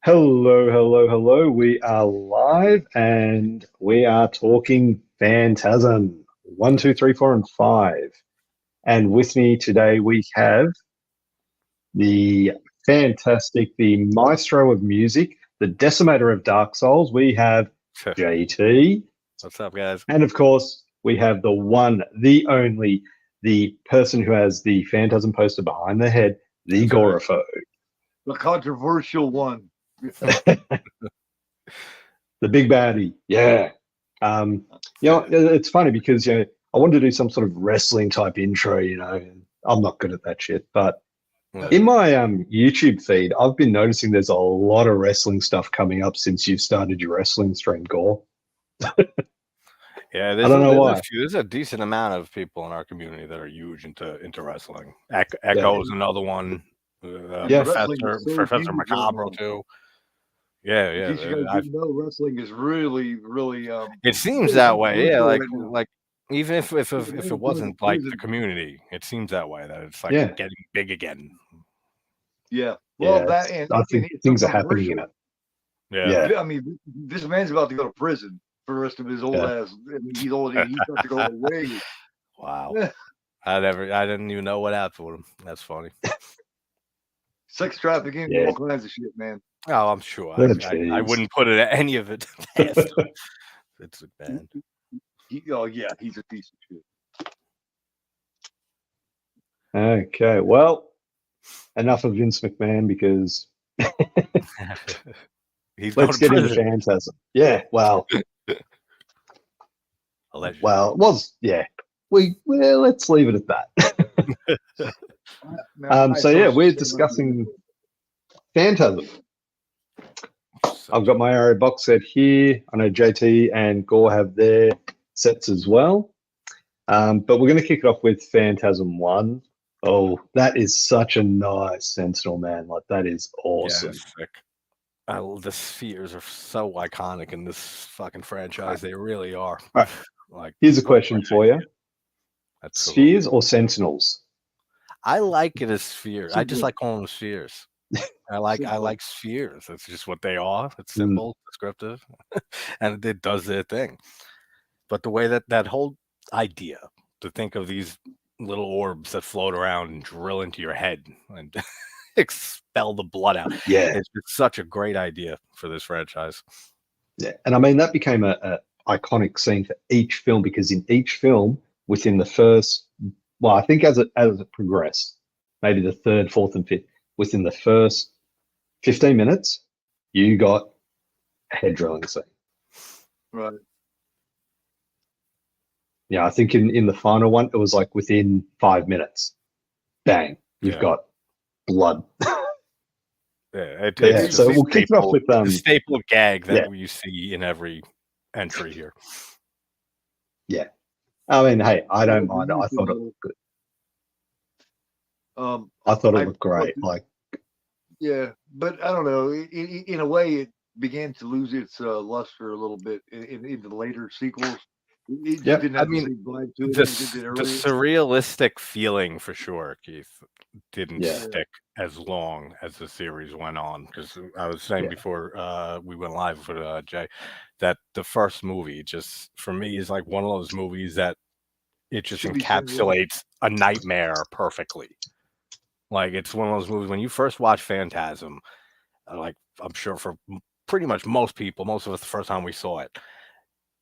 Hello, hello, hello. We are live and we are talking Phantasm. One, two, three, four, and five. And with me today we have the the maestro of music, the decimator of Dark Souls. We have JT. What's up, guys? And of course, we have the one, the only, the person who has the Phantasm poster behind their head, the That's right. Agoraphobe. The controversial one. The big baddie. Yeah. It's funny because I wanted to do some sort of wrestling type intro, and I'm not good at that shit. But in my YouTube feed, I've been noticing there's a lot of wrestling stuff coming up since you've started your wrestling stream, Gore. Yeah, I don't know why. There's a decent amount of people in our community that are huge into wrestling. Echo's another one. Yeah. Professor Macabro too. Yeah, In case you guys didn't know, wrestling is really, really. It seems that way. Yeah, like even if it wasn't like the community, it seems that way that it's like getting big again. Yeah. Well, that and I think things are happening in it. Yeah. I mean, this man's about to go to prison for the rest of his old ass. I mean, he's old. He's about to go away. Wow. I didn't even know what happened with him. That's funny. Sex trafficking, all kinds of shit, man. Oh, I'm sure. I wouldn't put any of it past him. It's bad. He's a piece of shit. Okay, well, enough of Vince McMahon because let's get into Phantasm. Yeah, well, well, it was let's leave it at that. We're discussing Phantasm. I've got my Arrow box set here. I know JT and Gore have their sets as well. But we're going to kick it off with Phantasm 1. Oh, that is such a nice Sentinel, man. Like, that is awesome. Yeah, sick. The spheres are so iconic in this fucking franchise. They really are. Right. Like, here's a question for you. Spheres or Sentinels? I like it as spheres. I just like calling them spheres. I like spheres. That's just what they are. It's simple, descriptive, and it does their thing. But the way that whole idea to think of these little orbs that float around and drill into your head and expel the blood out. Yeah. It's just such a great idea for this franchise. Yeah. And I mean, that became a iconic scene for each film because in each film, within the first, well, I think as it progressed, maybe the third, fourth, and fifth, within the first 15 minutes, you got a head drilling scene. Right. Yeah, I think in the final one, it was like within 5 minutes. Bang, you've got blood. So we'll kick it off with the staple gag that you see in every entry here. Yeah. I mean, hey, I don't mind it. I thought it looked good. I thought it looked great. Yeah, but I don't know. In a way, it began to lose its luster a little bit in the later sequels. It didn't have the same vibe to it. The surrealistic feeling for sure, Keith, didn't stick as long as the series went on. Because I was saying before we went live with Jay that the first movie just for me is like one of those movies that it just encapsulates a nightmare perfectly. Like it's one of those movies when you first watch Phantasm, like I'm sure for pretty much most people, most of us the first time we saw it,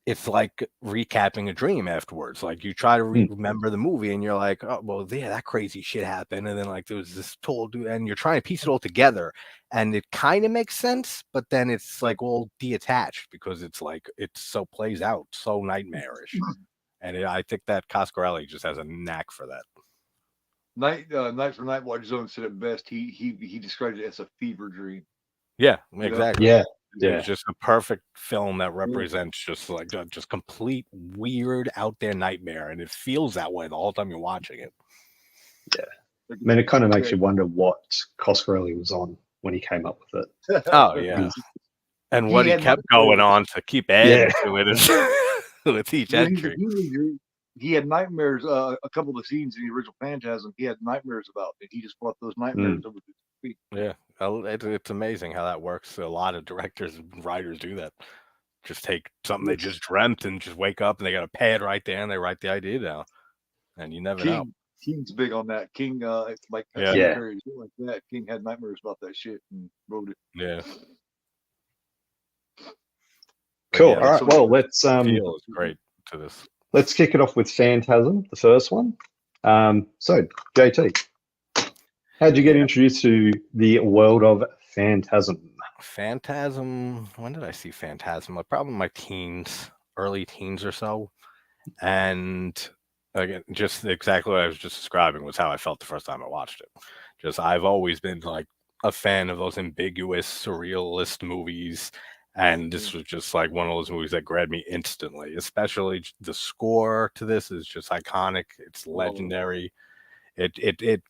it's like recapping a dream afterwards. Like you try to remember the movie and you're like, oh, well, yeah, that crazy shit happened. And then like there was this total dude and you're trying to piece it all together and it kind of makes sense, but then it's like all detached because it's like, it so plays out so nightmarish. And I think that Coscarelli just has a knack for that. Night for Nightwatch Zone said it best. He described it as a fever dream. Yeah, exactly. Yeah. It's just a perfect film that represents just like just complete weird out there nightmare, and it feels that way the whole time you're watching it. Yeah, I mean, it kind of makes you wonder what Coscarelli was on when he came up with it. Oh yeah, and what he kept going on to keep adding to it with each entry. He had nightmares. A couple of the scenes in the original Phantasm, he had nightmares about, and he just brought those nightmares over to the feet. Yeah, It's amazing how that works. A lot of directors and writers do that. Just take something they just dreamt and just wake up and they got a pad right there and they write the idea down. And you never know. King's big on that. King, like Perry, like that. King had nightmares about that shit and wrote it. Yeah. Cool. All right. Well, let's feel is great to this. Let's kick it off with Phantasm, the first one. So, JT, how'd you get introduced to the world of Phantasm? Phantasm. When did I see Phantasm? Probably my teens, early teens or so. And again, just exactly what I was just describing was how I felt the first time I watched it. Just I've always been like a fan of those ambiguous, surrealist movies. And this was just like one of those movies that grabbed me instantly, especially the score to this is just iconic. It's legendary. It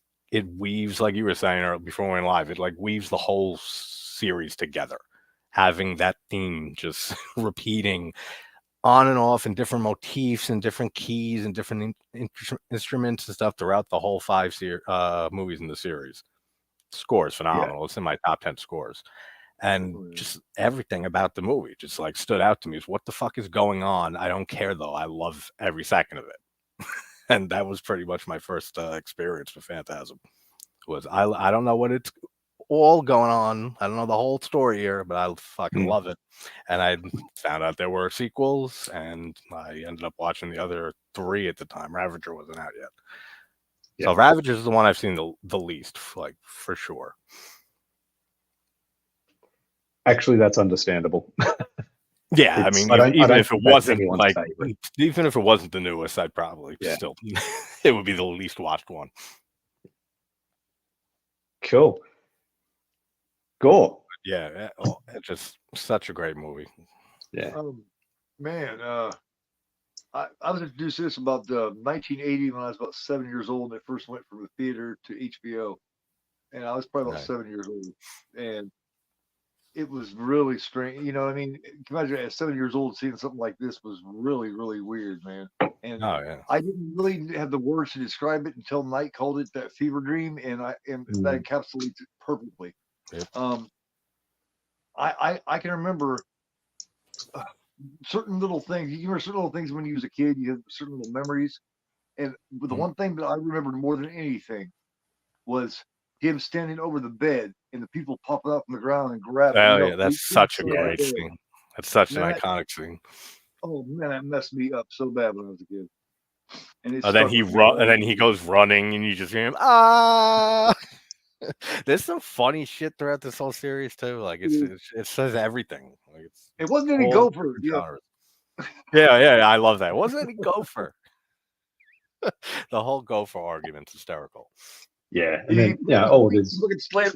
weaves, like you were saying before we went live, it like weaves the whole series together, having that theme just repeating on and off in different motifs and different keys and different instruments and stuff throughout the whole 5 movies in the series. Score is phenomenal. It's in my top 10 scores. And just everything about the movie just like stood out to me. Is what the fuck is going on? I don't care though. I love every second of it. And that was pretty much my first experience with Phantasm. Was I don't know what it's all going on. I don't know the whole story here, but I fucking love it. And I found out there were sequels, and I ended up watching the other 3 at the time. Ravager wasn't out yet. So Ravager is the one I've seen the least, like for sure. Actually, that's understandable. Yeah, I mean, even if it wasn't like, even if it wasn't the newest, I'd probably still, it would be the least watched one. Cool. Gore. Yeah, it's just such a great movie. Yeah. Man, I was introduced to this about 1980 when I was about 7 years old, and I first went from the theater to HBO, and I was probably about 7 years old, and it was really strange. You know what I mean? Imagine at 7 years old seeing something like this was really, really weird, man. And I didn't really have the words to describe it until Knight called it that fever dream, and that encapsulates it perfectly. Yep. I can remember certain little things. You remember certain little things when you was a kid. You have certain little memories, and the one thing that I remembered more than anything was him standing over the bed and the people popping up from the ground and grabbing. Oh yeah, that's such a great scene. That's such an iconic scene. Oh man, that messed me up so bad when I was a kid. And then he goes running, and you just hear him. Ah. There's some funny shit throughout this whole series too. Like it says everything. Like it wasn't any gopher. Yeah, I love that. It wasn't any gopher. The whole gopher argument's hysterical. Yeah, and then it is fucking slammed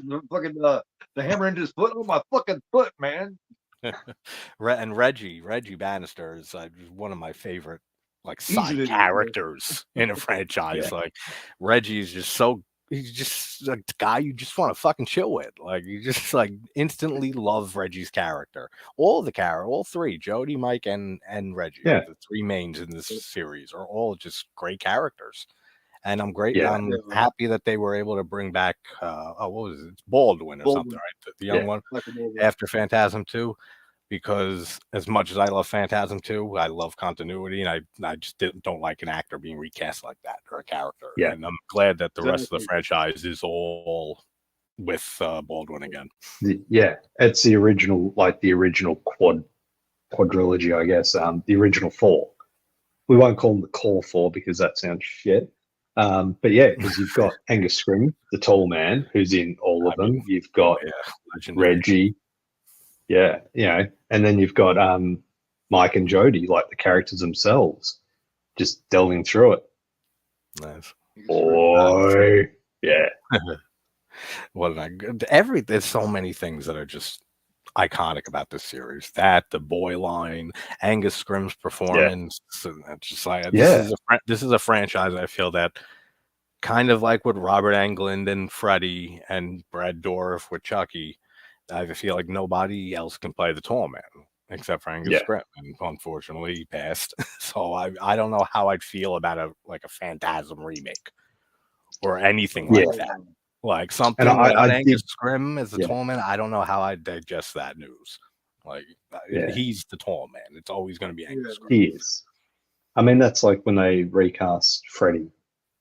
the hammer into his foot. Oh my fucking foot, man! And Reggie Bannister is one of my favorite like side characters in a franchise. Like Reggie's just he's just like the guy you just want to fucking chill with. Like you just like instantly love Reggie's character. All 3, Jody, Mike, and Reggie, the 3 mains in this series are all just great characters. And I'm happy that they were able to bring back what was it? It's Baldwin or something, right? The young one after Phantasm 2, because as much as I love Phantasm 2, I love continuity, and I just don't like an actor being recast like that or a character. Yeah. And I'm glad that the rest of the franchise is all with Baldwin again. It's the original quadrilogy, I guess. The original 4. We won't call them the core 4 because that sounds shit. But because you've got Angus Scrimm, the tall man, who's in all of them. You've got Reggie, and then you've got Mike and Jody, like the characters themselves, just delving through it. Nice, boy, yeah. There's so many things that are just iconic about this series. That the boy line, Angus Scrimm's performance, and that's just like this is a franchise I feel that kind of like with Robert Englund and Freddie and Brad Dourif with Chucky, I feel like nobody else can play the tall man except for Angus Scrimm, and unfortunately he passed. So I don't know how I'd feel about a Phantasm remake or anything like that. Like something And without I Angus did, Scrimm as the yeah, tall man. I don't know how I'd digest that news. Like yeah, he's the tall man. It's always going to be Angus Scrimm. he is. I mean, that's like when they recast Freddy.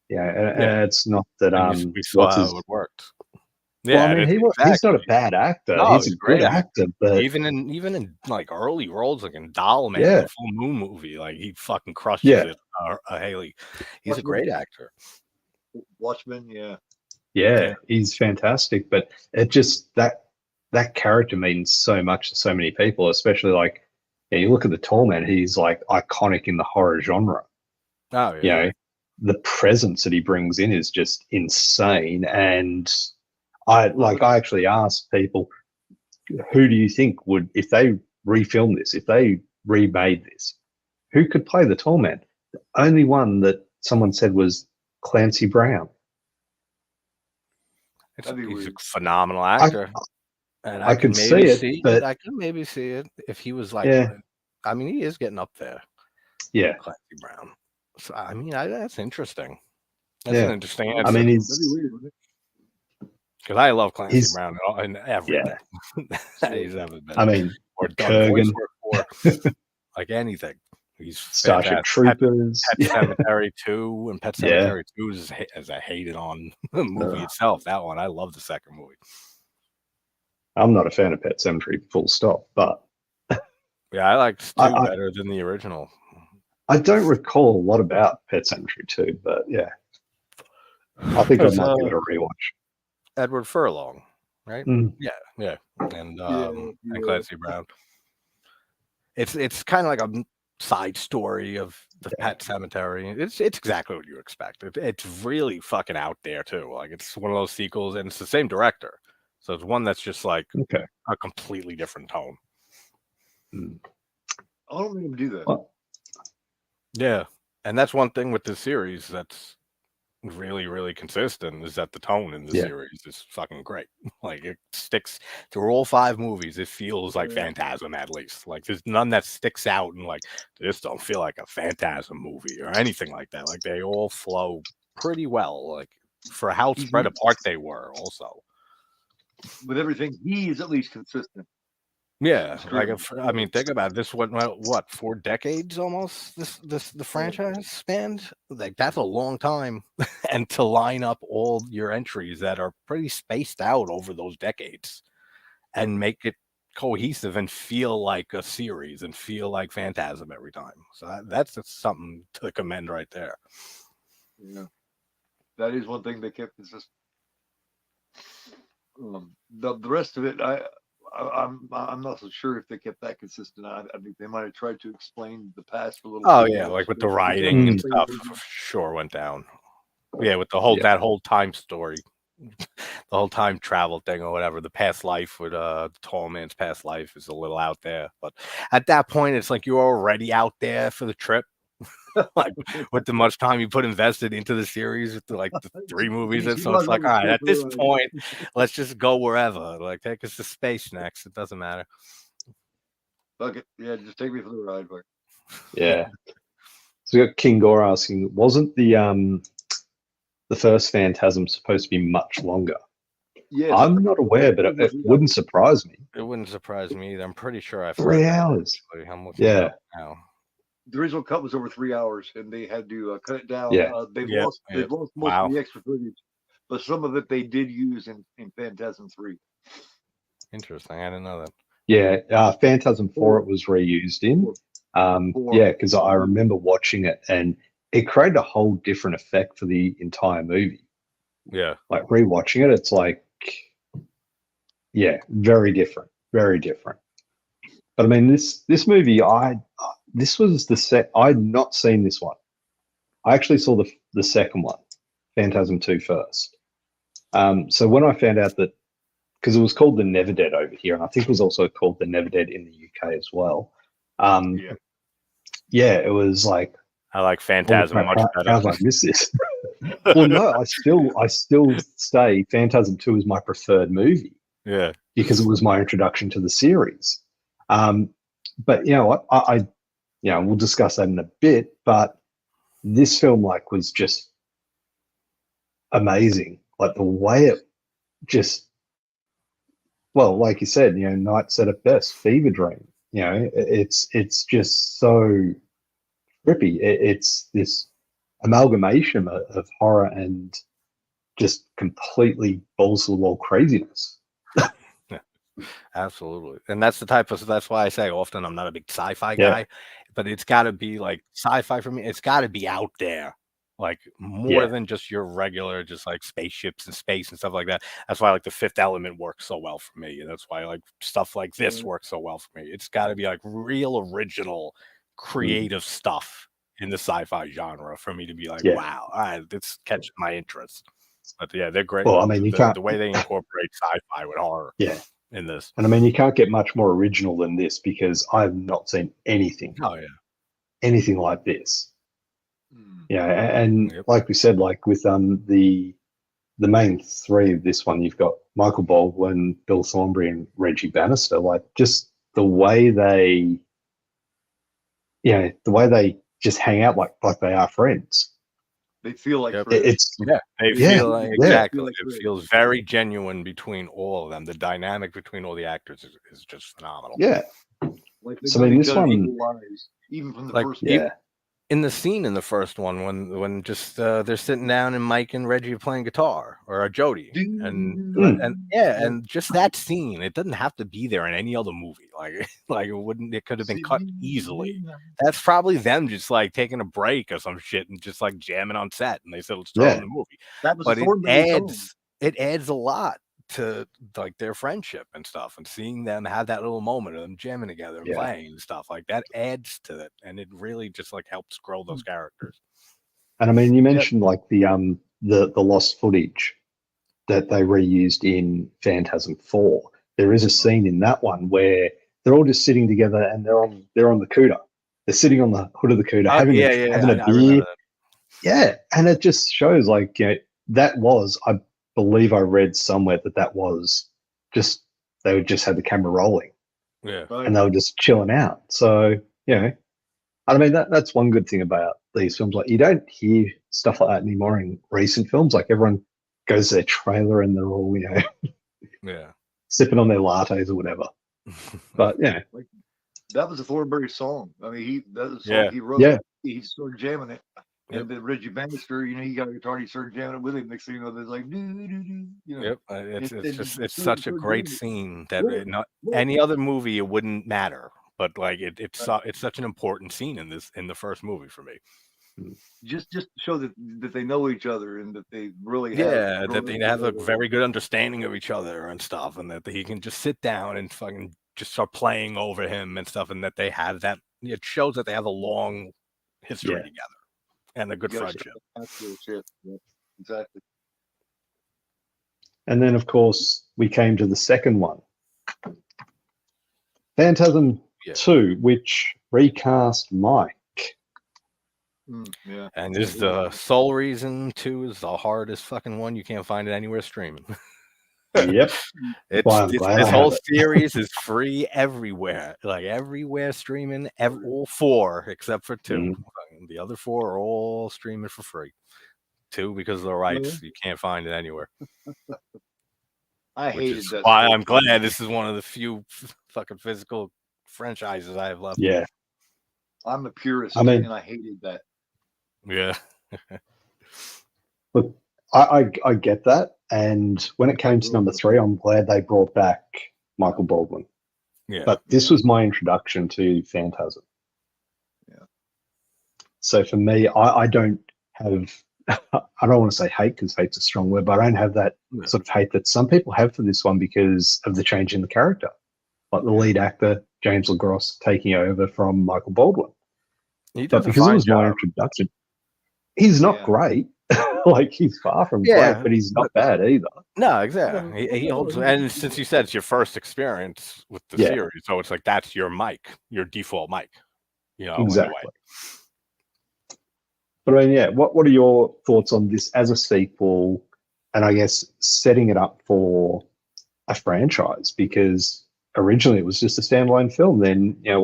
Yeah, Yeah, and it's not that and we saw what's how his. it worked. Well, I Yeah, mean, he's not exactly. a bad actor. No, He's he's a a good great actor. actor, but Even in like early roles, like in Doll Man, yeah, the Full Moon movie, like he fucking crushes yeah, it. Haley, he's a Watchmen, great actor. Watchmen, yeah. yeah, he's fantastic. But it just that character means so much to so many people, especially like you look at the tall man. He's like iconic in the horror genre. Oh You yeah, know, the presence that he brings in is just insane. And I actually asked people, who do you think would, if they refilmed this, if they remade this, who could play the tall man? The only one that someone said was Clancy Brown. That'd be he's a weird. phenomenal I actor, and I I can could see maybe it, see it. but I can maybe see it if he was like. yeah, I mean, he is getting up there, yeah, Clancy Brown. So I mean, that's interesting. That's an yeah. interesting I mean, answer That'd be weird, wouldn't because I love Clancy he's Brown in yeah. everything that he's ever been I mean, or done voice Kurgan, work for, like anything. He's Starship fantastic. Troopers. Pet Cemetery 2 and Pet Yeah. Cemetery 2 is a hated on movie itself. That one, I love the second movie. I'm not a fan of Pet Cemetery, full stop. But Yeah, I liked 2 I better than the original. I don't recall a lot about Pet Cemetery 2, but yeah, I think I Because might give it a rewatch. Edward Furlong, right? Mm. Yeah, and Yeah. Clancy Brown. It's kind of like a side story of the Pet Cemetery. It's exactly what you expect. It's really fucking out there too. Like it's one of those sequels, and it's the same director, so it's one that's just like Okay. a completely different tone. Mm. I don't make him do that. Well, Yeah, and that's one thing with this series that's really, really consistent is that the tone in the series is fucking great. Like it sticks through all 5 movies. It feels like Phantasm at least. Like there's none that sticks out and like this don't feel like a Phantasm movie or anything like that. Like they all flow pretty well. Like for how spread apart they were, also. With everything, he is at least consistent. Yeah, like I mean, think about it. This went what 4 decades almost. The franchise spanned. Like that's a long time, and to line up all your entries that are pretty spaced out over those decades, and make it cohesive and feel like a series and feel like Phantasm every time. So that's something to commend right there. Yeah, that is one thing they kept consistent. The rest of it, I'm not so sure if they kept that consistent. I think they might have tried to explain the past a little. Oh bit yeah, more. like with the writing and stuff, sure went down. Yeah, with the whole that whole time story, the whole time travel thing or whatever. The past life with the tall man's past life is a little out there, but at that point, it's like you're already out there for the trip. Like with the much time you put invested into the series, with like the 3 movies, and so it's like, all right, at this point, let's just go wherever. Like, take us to space next. It doesn't matter. Fuck it, yeah, just take me for the ride. Fuck. Yeah. So we got King Gore asking, wasn't the first Phantasm supposed to be much longer? Yeah, I'm not aware, but it wouldn't surprise me. It wouldn't surprise me either. I'm pretty sure I've 3 heard hours. that, I'm looking it up now. The original cut was over 3 hours, and they had to cut it down. Yeah. They've lost most of the extra footage, but some of it they did use in Phantasm 3. Interesting. I didn't know that. Yeah, Phantasm 4 it was reused in. Yeah, because I remember watching it, and it created a whole different effect for the entire movie. Yeah. Like rewatching it, it's like, yeah, very different, very different. But I mean, this movie, this was the set. I'd not seen this one. I actually saw the second one, Phantasm 2 first. So when I found out that, because it was called The Never Dead over here, and I think it was also called The Never Dead in the UK as well. Yeah, it was like, I like Phantasm much better. How did I miss this? Well, no, I still say Phantasm 2 is my preferred movie. Yeah, because it was my introduction to the series. But you know what? I we'll discuss that in a bit. But this film, like, was just amazing. Like the way just, well, like you said, Knight said it best, fever dream. It's just so trippy. It's this amalgamation of horror and just completely balls to the wall craziness. Absolutely. And that's why I say often I'm not a big sci-fi guy, but it's got to be like sci-fi for me. It's got to be out there, like more than just your regular, just like spaceships and space and stuff like that. That's why like the Fifth Element works so well for me. And that's why like stuff like this works so well for me. It's got to be like real original, creative stuff in the sci-fi genre for me to be like, wow, all right, it's catching my interest. But yeah, they're great. Well, I mean, the way they incorporate sci-fi with horror. In this. And I mean, you can't get much more original than this because I've not seen anything like this. And like we said, like with the main three of this one, you've got Michael Baldwin, Bill Thornbury, and Reggie Bannister. Like just the way they just hang out like they are friends. They feel like exactly. It feels very genuine between all of them. The dynamic between all the actors is just phenomenal. Yeah. Like so I mean, this one, lives, even from the first in the scene in the first one when just they're sitting down and Mike and Reggie are playing guitar or Jody and just that scene, it doesn't have to be there in any other movie. Like it could have been cut easily. That's probably them just like taking a break or some shit and just like jamming on set, and they said let's throw in the movie. But it adds a lot to like their friendship and stuff, and seeing them have that little moment of them jamming together and playing and stuff like that adds to it, and it really just like helps grow those characters. And I mean, you mentioned like the lost footage that they reused in Phantasm 4. There is a scene in that one where they're all just sitting together and they're on the CUDA. They're sitting on the hood of the CUDA having a beer. Yeah, and it just shows like that was I believe I read somewhere that was just they would just have the camera rolling, and they were just chilling out. So I mean that's one good thing about these films. Like you don't hear stuff like that anymore in recent films. Like everyone goes to their trailer and they're all sipping on their lattes or whatever. But like, that was a Thornbury song. I mean he wrote. He started jamming it. And then Reggie Bannister, he got a guitar, he started jamming it with him. Next thing you know, there's like, it's such a great scene that any other movie it wouldn't matter, but like it's such an important scene in the first movie for me. Just to show that they know each other and that they really have that they have a very good understanding of each other and stuff, and that he can just sit down and fucking just start playing over him and stuff, and that they have that. It shows that they have a long history together. And a good friendship. Exactly. And then, of course, we came to the second one. Phantasm 2, which recast Mike. And this is the sole reason 2 is the hardest fucking one. You can't find it anywhere streaming. Yep. This whole series is free everywhere. Like everywhere streaming, all 4 except for 2. The other 4 are all streaming for free. 2 because of the rights. You can't find it anywhere. I hated that. Why I'm glad this is one of the few fucking physical franchises I have left. Yeah. I'm a purist, and I hated that. Yeah. Look, I get that. And when it came to number 3, I'm glad they brought back Michael Baldwin. Yeah. But this was my introduction to Phantasm. Yeah. So for me, I don't have, I don't want to say hate because hate's a strong word, but I don't have that sort of hate that some people have for this one because of the change in the character. Like the lead actor, James LaGrosse, taking over from Michael Baldwin. But because it was my introduction, he's not great. Like he's far from great, but he's not bad either. No, exactly. He holds, and since you said it's your first experience with the series, so it's like that's your mic, your default mic. Exactly. Anyway. But I mean, what are your thoughts on this as a sequel, and I guess setting it up for a franchise? Because originally it was just a standalone film. Then 9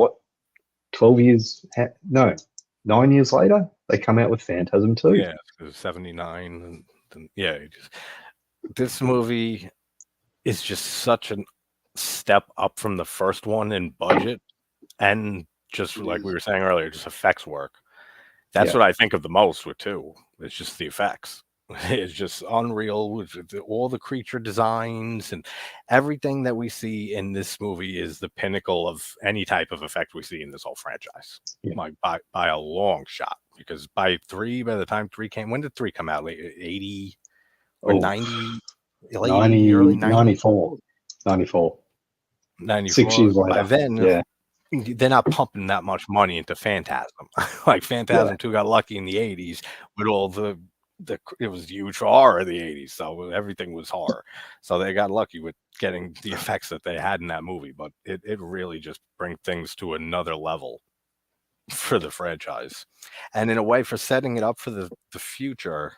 years later, they come out with Phantasm 2. Yeah, it was 79. And this movie, is just such a step up from the first one in budget and just like we were saying earlier, just effects work. That's what I think of the most with 2. It's just the effects. It's just unreal with all the creature designs and everything that we see in this movie is the pinnacle of any type of effect we see in this whole franchise. Like by a long shot. Because by the time 3 came, when did 3 come out? Late 80 or 90? Late 90, early 90? 94. 94. 94. 6 years later. By then, they're not pumping that much money into Phantasm. Like Phantasm 2 got lucky in the 80s with all the it was huge for horror of the 80s, so everything was horror. So they got lucky with getting the effects that they had in that movie, but it really just brings things to another level for the franchise. And in a way, for setting it up for the future,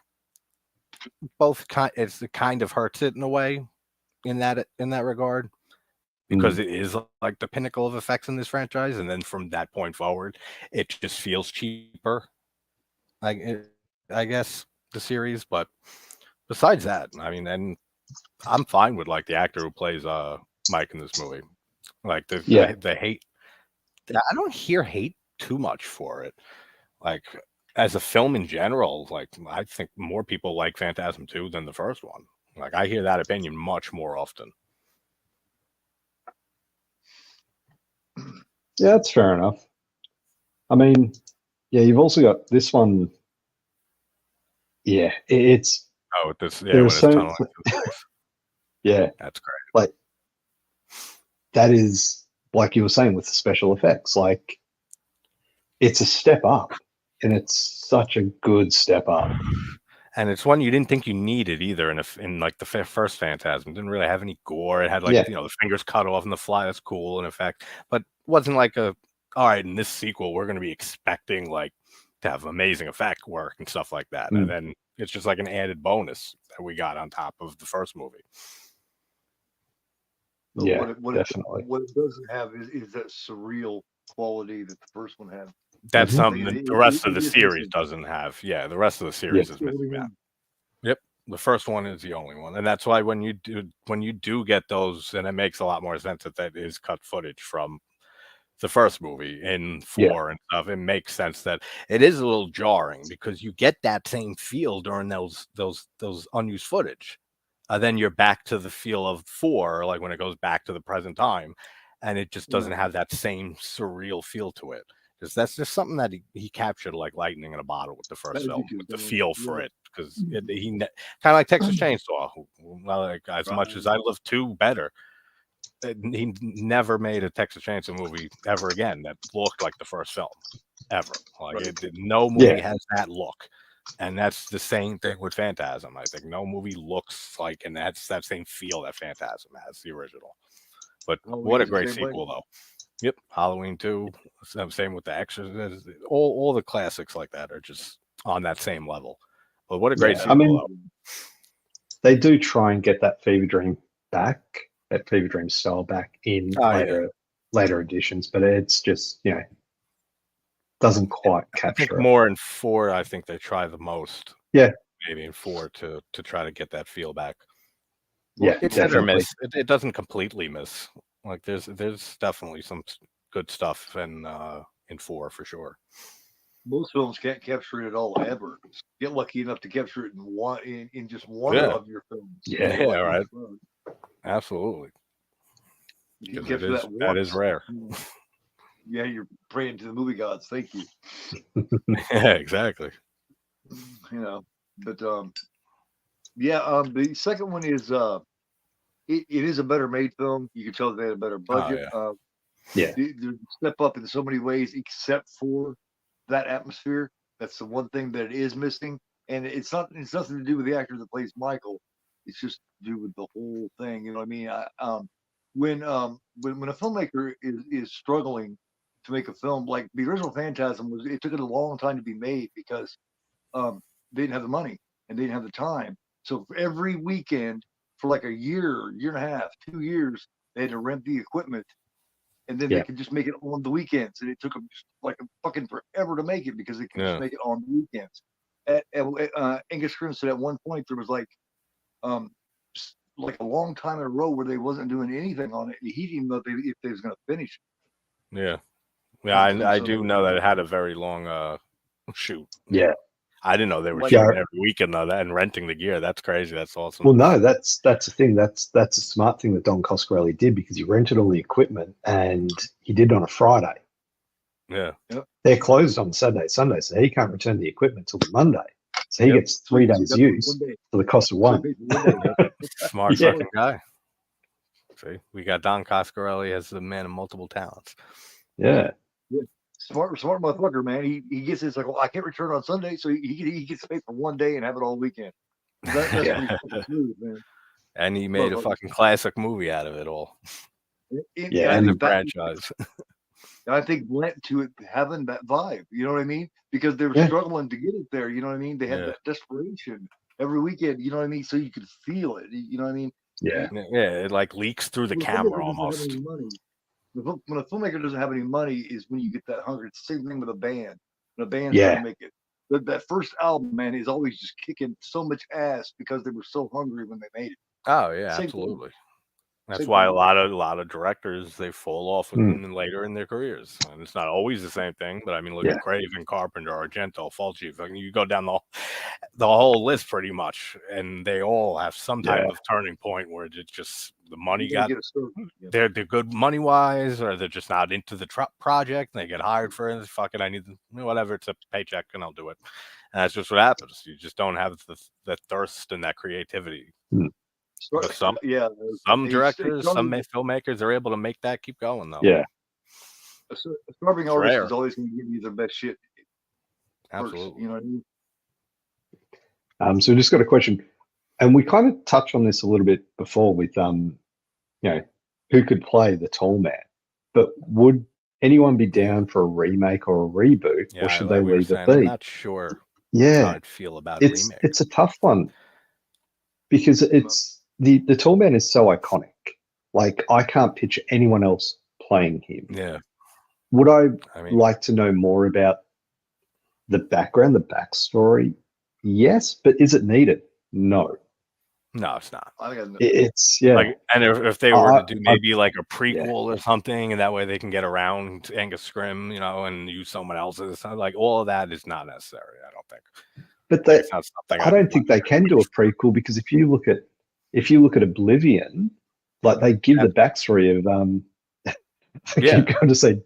it kind of hurts it in a way in that regard. Because it is like the pinnacle of effects in this franchise, and then from that point forward, it just feels cheaper. I guess the series, but besides that, I mean, and I'm fine with like the actor who plays Mike in this movie. Like the hate, I don't hear hate too much for it. Like as a film in general, like I think more people like Phantasm 2 than the first one. Like I hear that opinion much more often. Yeah, that's fair enough. I mean, yeah, you've also got this one. Yeah, it's. Oh, this there are so. Yeah, that's great. Like that is like you were saying with the special effects. Like it's a step up, and it's such a good step up. And it's one you didn't think you needed either in like the first Phantasm. It didn't really have any gore. It had like the fingers cut off and the fly. That's cool in effect, but wasn't like all right. In this sequel, we're going to be expecting like to have amazing effect work and stuff like that, and then it's just like an added bonus that we got on top of the first movie. But definitely. What it doesn't have is that surreal quality that the first one had. That's something that the rest of the series doesn't have. Yeah, the rest of the series is missing that. Yep, the first one is the only one, and that's why when you do get those, and it makes a lot more sense that is cut footage from the first movie in 4 and stuff. It makes sense that it is a little jarring because you get that same feel during those unused footage. Then you're back to the feel of 4, like when it goes back to the present time, and it just doesn't have that same surreal feel to it. That's just something that he captured like lightning in a bottle with the first film, with the feel for it, because he kind of like Texas Chainsaw. Like as much as I love 2 better, he never made a Texas Chainsaw movie ever again that looked like the first film ever. Like no movie has that look. And that's the same thing with Phantasm. I think no movie looks like, and that's that same feel that Phantasm has, the original. But what a great sequel, though. Yep, Halloween 2. Same with The Exorcist. All the classics like that are just on that same level. But what a great sequel, though. They do try and get that Fever Dream back, that Fever Dream style back in later editions, but it's just, doesn't quite capture I think more in 4, I think they try the most. Yeah. Maybe in 4 to try to get that feel back. Yeah, it's hit or miss. It doesn't completely miss. Like there's definitely some good stuff in 4 for sure. Most films can't capture it all ever. Get lucky enough to capture it in just one of your films. Yeah, right. Absolutely. You capture that is rare. Yeah, you're praying to the movie gods. Thank you. Yeah, exactly. But the second one is it is a better made film. You can tell they had a better budget. They step up in so many ways, except for that atmosphere. That's the one thing that it is missing, and it's nothing to do with the actor that plays Michael. It's just to do with the whole thing. You know what I mean? When a filmmaker is struggling to make a film, like the original Phantasm it took it a long time to be made because they didn't have the money and they didn't have the time. So for every weekend for like a year and a half, 2 years, they had to rent the equipment, and then they could just make it on the weekends. And it took them just like a fucking forever to make it because they could just make it on the weekends. Angus Scrimm said at one point there was like like a long time in a row where they wasn't doing anything on it. He didn't know if they was going to finish. Yeah, I do know that it had a very long shoot. Yeah, I didn't know they were Like- shooting every weekend though. That and renting the gear. That's crazy. That's awesome. Well, no, that's the thing. That's a smart thing that Don Coscarelli did, because he rented all the equipment and he did it on a Friday. Yeah. They're closed on Saturday, Sunday, so he can't return the equipment till the Monday. So he gets 3 days use for the cost of one. Smart Yeah. fucking guy. See, we got Don Coscarelli as the man of multiple talents. Yeah. Smart motherfucker, man. He gets this like, well, I can't return on Sunday, so he gets paid for one day and have it all weekend. That's Yeah. pretty fucking smooth, man. And he made a fucking classic movie out of it all. Yeah, And and the franchise. I think lent to it having that vibe. You know what I mean? Because they were struggling to get it there. You know what I mean? They had that desperation every weekend. You know what I mean? So you could feel it. You know what I mean? Yeah. Yeah, it like leaks through the camera almost. When a filmmaker doesn't have any money is when you get that hunger. It's the same thing with a band. When a band's trying to make it. That first album, man, is always just kicking so much ass because they were so hungry when they made it. Oh yeah, absolutely. That's why a lot of directors, they fall off later in their careers, and it's not always the same thing. But I mean, look at Craven, Carpenter, Argento, Fulci. You go down the whole list pretty much, and they all have some type of turning point where it's just the money they're good money wise, or they're just not into the project. And they get hired for it. Fuck it, I need whatever. It's a paycheck, and I'll do it. And that's just what happens. You just don't have the thirst and that creativity. But some directors, some filmmakers are able to make that keep going though. Yeah. A starving artist is always going to give you the best shit. Absolutely. First, you know what I mean? So we just got a question, and we kind of touched on this a little bit before with who could play the Tall Man, but would anyone be down for a remake or a reboot, or should they leave it be? I'm not sure. How I'd feel about a remake. It's a tough one, because it's the Tall Man is so iconic. Like, I can't picture anyone else playing him. Yeah. Would I like to know more about the background, the backstory? Yes, but is it needed? No. No, it's not. It's like, and if they were to do maybe like a prequel or something, and that way they can get around Angus Scrimm, and use someone else's, like all of that is not necessary. I don't think. But I don't think they can do a prequel, because if you look at Oblivion, like, they give the backstory of I keep going to say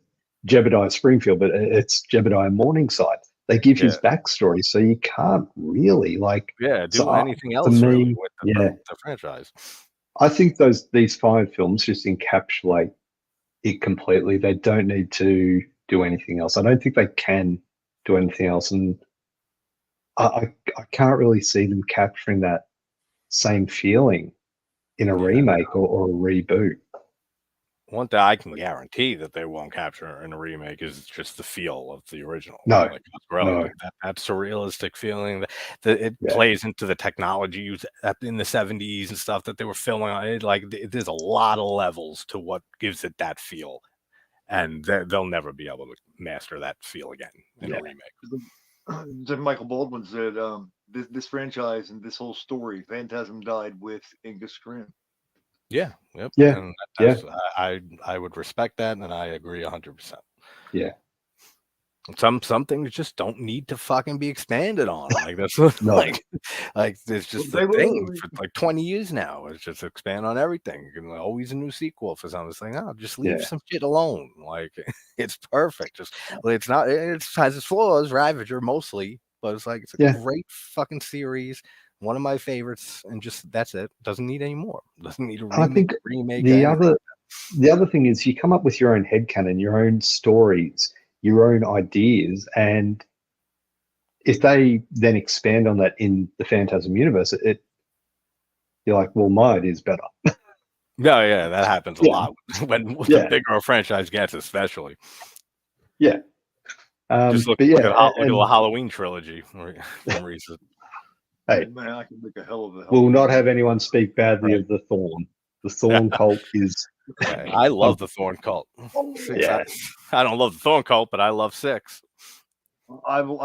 Jebediah Springfield, but it's Jebediah Morningside. They give his backstory, so you can't really do anything else really with the franchise. I think these 5 films just encapsulate it completely. They don't need to do anything else. I don't think they can do anything else, and I can't really see them capturing that same feeling in a remake or a reboot. One thing I can guarantee that they won't capture in a remake is just the feel of the original. No, that surrealistic feeling that it plays into the technology used in the 70s and stuff that they were filming on it. Like, there's a lot of levels to what gives it that feel, and they'll never be able to master that feel again in a remake. Michael Baldwin said, this franchise and this whole story, Phantasm, died with Angus Scrimm. Yeah. Yep. Yeah. And I would respect that, and I agree 100%. Yeah. Some things just don't need to fucking be expanded on. Like, that's like it's just the thing for like 20 years now. It's just expand on everything. Always a new sequel for something. It's like, no, just leave some shit alone. Like, it's perfect. Just it's not. It has its flaws, Ravager mostly, but it's like it's a great fucking series. One of my favorites, and just that's it. Doesn't need any more. Doesn't need a remake. I think the other thing is, you come up with your own headcanon, your own stories, your own ideas, and if they then expand on that in the Phantasm universe, you're like, well, my idea is better. Yeah, that happens a lot when the bigger a franchise gets, especially. Yeah. Just look at the Halloween trilogy from recent. Hey, man, I can make a hell of a. We'll not have anyone speak badly of the Thorn. The Thorn cult is. I love the Thorn cult. I don't love the Thorn cult, but I love 6. I will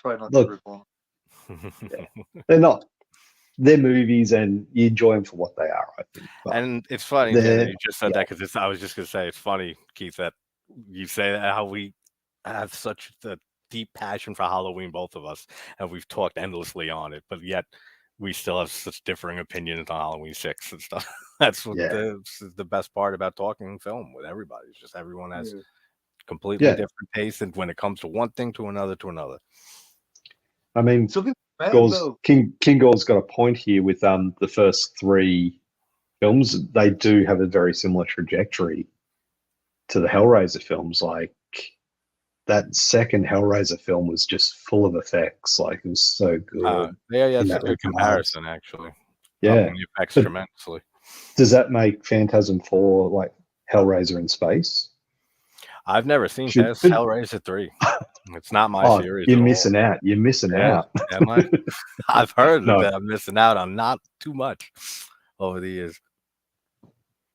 try not to rip on. They're not. they're movies, and you enjoy them for what they are. I think. But and it's funny that you just said that because I was just gonna say it's funny, Keith, that you say that how we have such the deep passion for Halloween, both of us, and we've talked endlessly on it, but yet we still have such differing opinions on Halloween 6 and stuff. That's what the best part about talking film with everybody. It's just everyone has completely different tastes, and when it comes to one thing to another. I mean, King Gore's got a point here with the first 3 films. They do have a very similar trajectory to the Hellraiser films. Like, that second Hellraiser film was just full of effects. Like, it was so good. That's a good comparison, actually. Yeah, the effects tremendously. Does that make Phantasm 4 like Hellraiser in space? I've never seen Hellraiser 3. It's not my series. You're missing out. You're missing out. Am I? I've heard that I'm missing out on not too much over the years.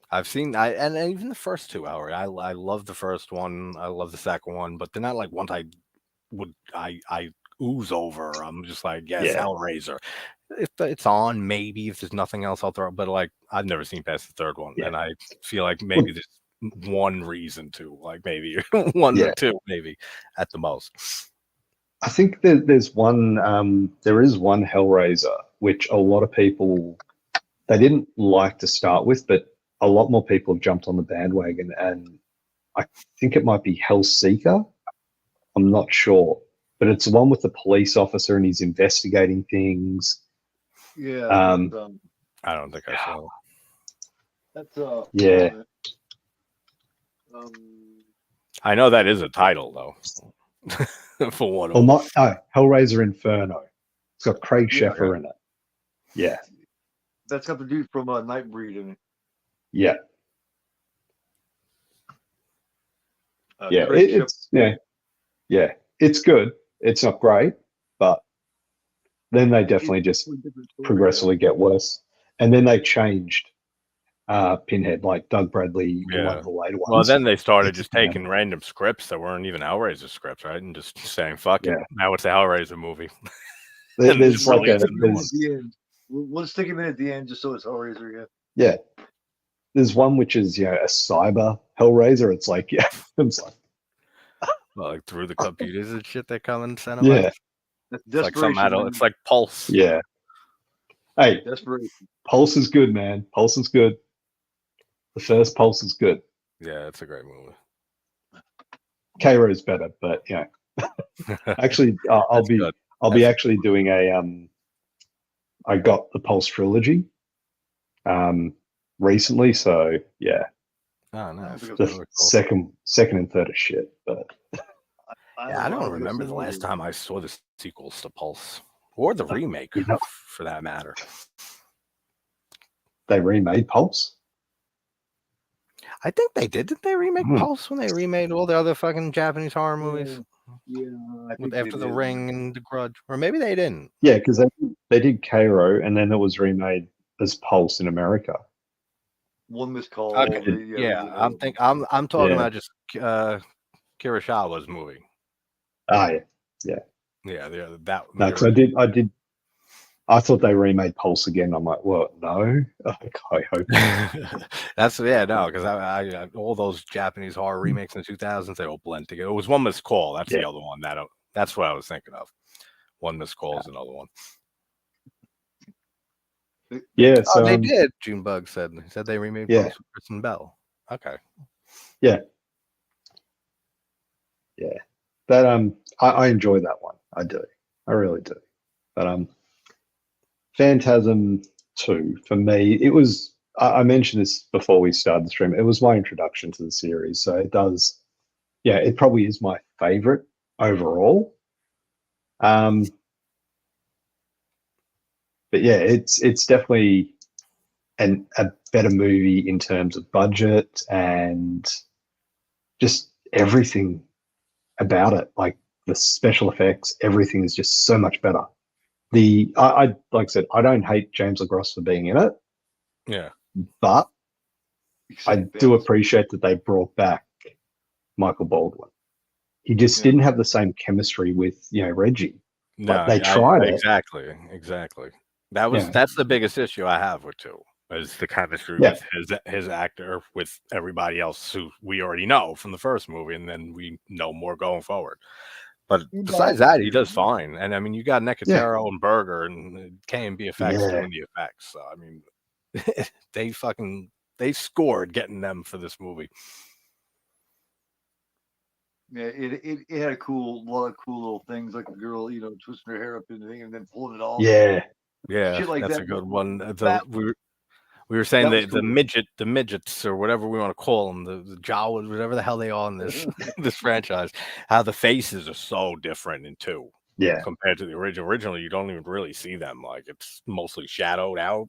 I've seen and even the first 2 hours. I love the first one. I love the second one, but they're not like ones I ooze over. I'm just like, Hellraiser. If it's on, maybe if there's nothing else, I'll throw. But like, I've never seen past the third one, and I feel like maybe there's one reason to, like, maybe one or two, maybe at the most. I think there's one. There is one Hellraiser which a lot of people they didn't like to start with, but a lot more people have jumped on the bandwagon, and I think it might be Hellseeker. I'm not sure, but it's the one with the police officer and he's investigating things. Yeah. I don't think I saw it. That's I know that is a title though. For one. Hellraiser Inferno. It's got Craig Sheffer in it. Yeah. That's got the dude from Nightbreed in it. Yeah. It's good. It's not great, but then they definitely just progressively get worse. And then they changed Pinhead, like Doug Bradley, one of the later ones. Well, then they started just taking random scripts that weren't even Hellraiser scripts, right? And just saying, fuck it. Now it's a Hellraiser movie. There's like we'll stick him in at the end just so it's Hellraiser again. Yeah. There's one which is, a cyber Hellraiser. It's like, it's like, well, like through the computers and shit they come and send them. Yeah. It's like some adult. It's like Pulse. Yeah. Hey, Pulse is good, man. Pulse is good. The first Pulse is good. Yeah, it's a great movie. Cairo is better, but actually, I'll be actually doing a I got the Pulse trilogy recently, so yeah. Oh, nice. The second and third are shit, but I don't remember the last time I saw the sequels to Pulse or the remake, for that matter. They remade Pulse? I think they did. Did they remake Pulse when they remade all the other fucking Japanese horror movies? Yeah, I think after The Ring and The Grudge, or maybe they didn't. Yeah, because they did Cairo, and then it was remade as Pulse in America. One missed call. Okay. I'm talking about just Kurosawa's movie. Ah, yeah. That. No, because I thought they remade Pulse again. I'm like, well, no. I hope. That's because I all those Japanese horror remakes in the 2000s, they all blend together. It was One Missed Call. That's the other one. That's what I was thinking of. One Missed Call is another one. Yeah, so they did. Junebug said they remade Pulse with Kristen Bell. Okay. Yeah. That I enjoy that one. I do. I really do. But Phantasm 2 for me, it was. I mentioned this before we started the stream. It was my introduction to the series, so it does. Yeah, it probably is my favorite overall. But yeah, it's definitely a better movie in terms of budget and just everything about it. Like the special effects, everything is just so much better. I like I said, I don't hate James LaGrosse for being in it. Yeah. But I do appreciate that they brought back Michael Baldwin. He just didn't have the same chemistry with, Reggie. No, they tried it. Exactly. That's the biggest issue I have with 2 is the chemistry with his actor with everybody else who we already know from the first movie, and then we know more going forward. But besides that, he does fine. And I mean, you got Nicotero and Berger and K&B Effects doing the effects. So I mean, they scored getting them for this movie. Yeah, it had a lot of cool little things, like a girl, twisting her hair up in the thing and then pulling it off. Yeah, shit like that's that. a good one. We were saying the midgets or whatever we want to call them, the Jawas, whatever the hell they are in this this franchise, how the faces are so different in 2. Yeah. Compared to the original. Originally, you don't even really see them. Like, it's mostly shadowed out.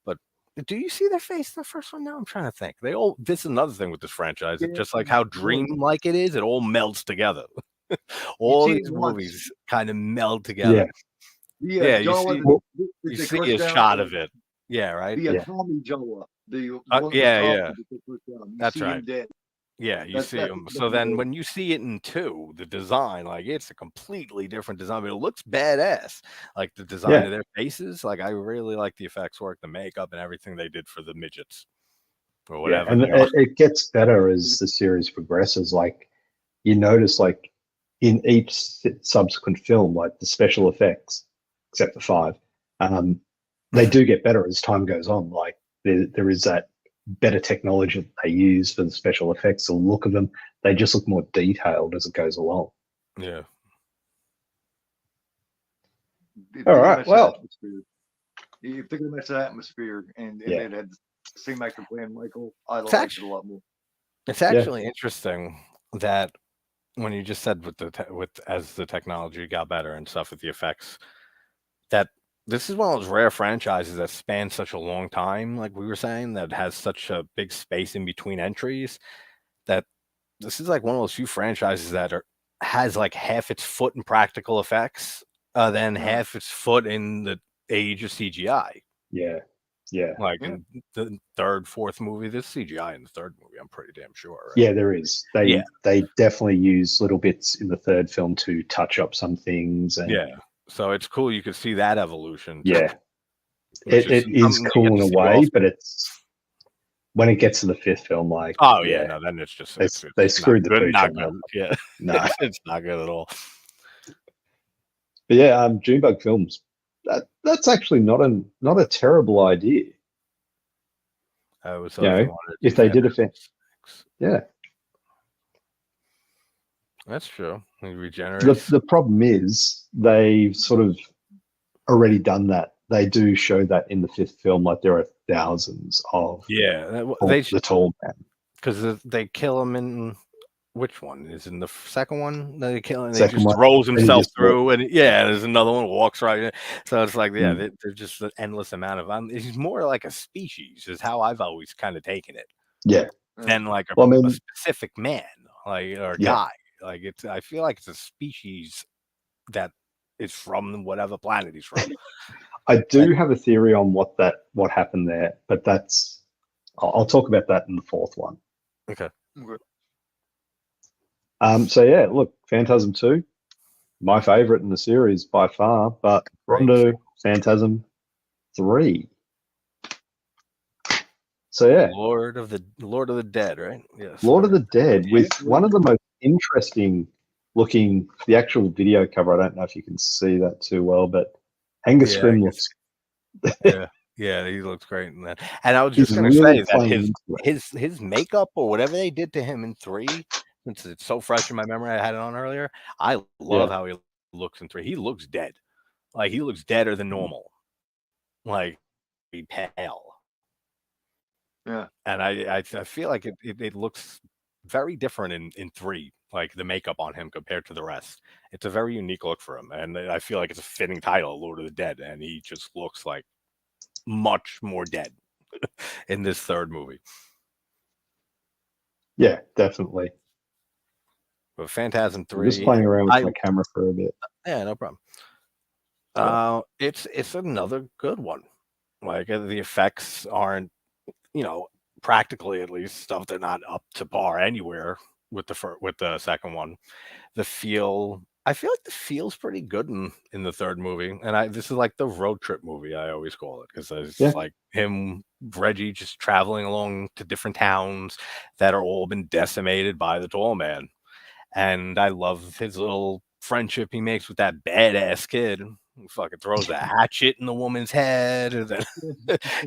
But do you see their face in the first one? Now I'm trying to think. This is another thing with this franchise. It's just like how dream-like it is. It all melds together. All these movies kind of meld together. Yeah, you see a shot of it. Yeah, right? Tommy Jawa. That's right. Yeah, you see them. So then when you see it in 2, the design, like, it's a completely different design, but it looks badass. Like, the design of their faces, like, I really like the effects work, the makeup, and everything they did for the midgets or whatever. And it gets better as the series progresses. Like, you notice, like, in each subsequent film, like the special effects, except for 5, they do get better as time goes on. Like, there is that better technology that they use for the special effects, the look of them, they just look more detailed as it goes along. Yeah. All right. Well, if they're gonna match the atmosphere and they had the same actor playing Michael, I liked it a lot more. It's actually interesting that when you just said as the technology got better and stuff with the effects, that this is one of those rare franchises that spans such a long time, like we were saying, that has such a big space in between entries, that this is like one of those few franchises that has like half its foot in practical effects, then half its foot in the age of CGI. Yeah. Like in the 3rd, 4th movie, there's CGI in the 3rd movie, I'm pretty damn sure. Right? Yeah, there is. They definitely use little bits in the 3rd film to touch up some things. And so it's cool. You could see that evolution. Yeah. It is cool in a way, but it's when it gets to the 5th film, like, no, then it's just they screwed the pooch on that. Yeah, no, it's not good at all. But yeah, Junebug Films. That's actually not a terrible idea. If they did a fan, that's true. Regenerate. The problem is they've sort of already done that. They do show that in the 5th film, like there are thousands of the tall man, because they kill him in which one is in the 2nd one? They kill him. He just throws himself through, and there's another one walks right in. So it's like there's just an endless amount of. He's more like a species, is how I've always kind of taken it. Yeah. Than like a specific man, like or guy. Like I feel like it's a species that is from whatever planet he's from. I do have a theory on what happened there, but I'll talk about that in the 4th one. Okay. So yeah, look, Phantasm 2, my favorite in the series by far, but Rondo, Phantasm 3. So yeah, Lord of the Dead, right? Yes. Lord of the Dead, with one of the most interesting looking, the actual video cover. I don't know if you can see that too well, but Angus Scrimm looks. Yeah, he looks great in that. And I was just going to say that his makeup or whatever they did to him in 3, since it's so fresh in my memory, I had it on earlier. I love how he looks in 3. He looks dead. Like, he looks deader than normal. Like, be pale. Yeah. And I feel like it looks very different in 3, like the makeup on him compared to the rest. It's a very unique look for him. And I feel like it's a fitting title, Lord of the Dead. And he just looks like much more dead in this 3rd movie. Yeah, definitely. But Phantasm 3. I'm just playing around with my camera for a bit. Yeah, no problem. It's another good one. Like, the effects aren't, practically at least stuff, they're not up to par anywhere with the 2nd one. The feel, I feel like this feels pretty good in the third movie, and this is like the road trip movie I always call it, because it's like Reggie just traveling along to different towns that are all been decimated by the tall man, and I love his little friendship he makes with that badass kid who fucking throws a hatchet in the woman's head, and then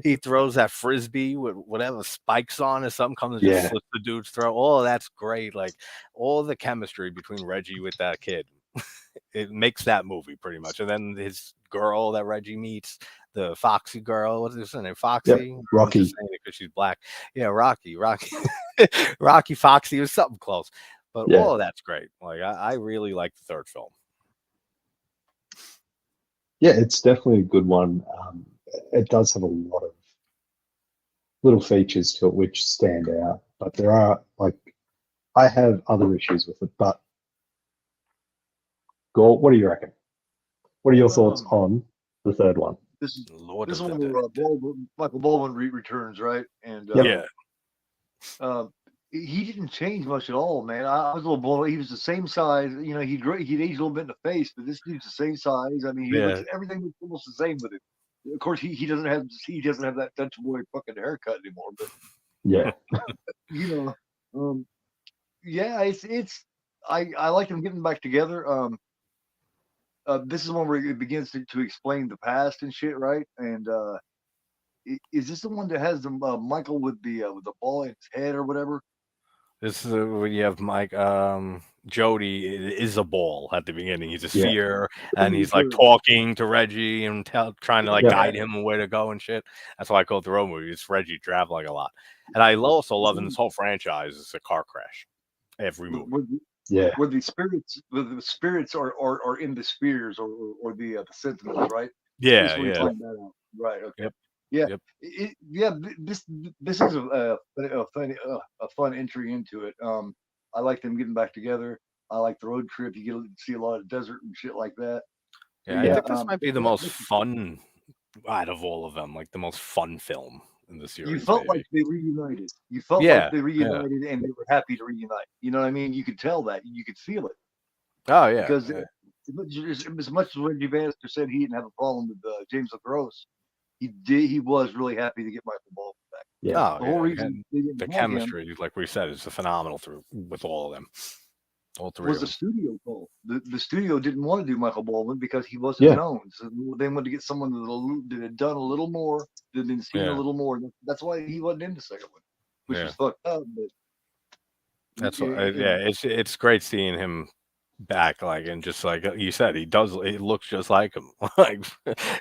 he throws that frisbee with whatever spikes on or something, comes and just slits the dude's throat. Oh, that's great! Like all the chemistry between Reggie with that kid. It makes that movie pretty much. And then his girl that Reggie meets, the Foxy girl, what's her name? Foxy? Yep. Rocky. I'm just saying it because she's black. Yeah, Rocky. Rocky Foxy was something close. But all of that's great. Like I really like the third film. Yeah, it's definitely a good one. It does have a lot of little features to it which stand out. But there are, like, I have other issues with it, but Gort, what do you reckon? What are your thoughts on the third one? This is one where Michael Baldwin returns, right? And he didn't change much at all, man. I was a little blown away. He was the same size. You know, he'd aged a little bit in the face, but this dude's the same size. I mean, everything looks almost the same with him. Of course, he doesn't have that Dutch boy fucking haircut anymore. But you know, it's I like them getting back together. This is one where it begins to explain the past and shit, right? And is this the one that has the Michael with the ball in his head or whatever? This is when you have Mike. Jody is a ball at the beginning. He's a sphere, and he's like talking to Reggie and trying to like guide him on where to go and shit. That's why I call it the road movie. It's Reggie traveling a lot, and I also love in this whole franchise is a car crash. Every movie. Where the spirits are in the spheres or the sentinels, right? Yeah. Right. Okay. Yep. Yeah. This is a fun entry into it. I like them getting back together. I like the road trip. You get to see a lot of desert and shit like that. Yeah, I think this might be the most fun out of all of them. Like the most fun film in the series. You felt like they reunited. You felt like they reunited and they were happy to reunite. You know what I mean? You could tell that. You could feel it. Oh yeah. Because as much as Reggie Bannister said he didn't have a problem with James LaGrosse, he was really happy to get Michael Baldwin back. Yeah. The whole reason the chemistry, like we said, is phenomenal with all of them. All three was the studio call. The studio didn't want to do Michael Baldwin because he wasn't known. So they wanted to get someone that had done a little more, that had been seen a little more. That's why he wasn't in the second one, which is fucked up. But that's it's great seeing him back, like, and just like you said, it looks just like him. Like,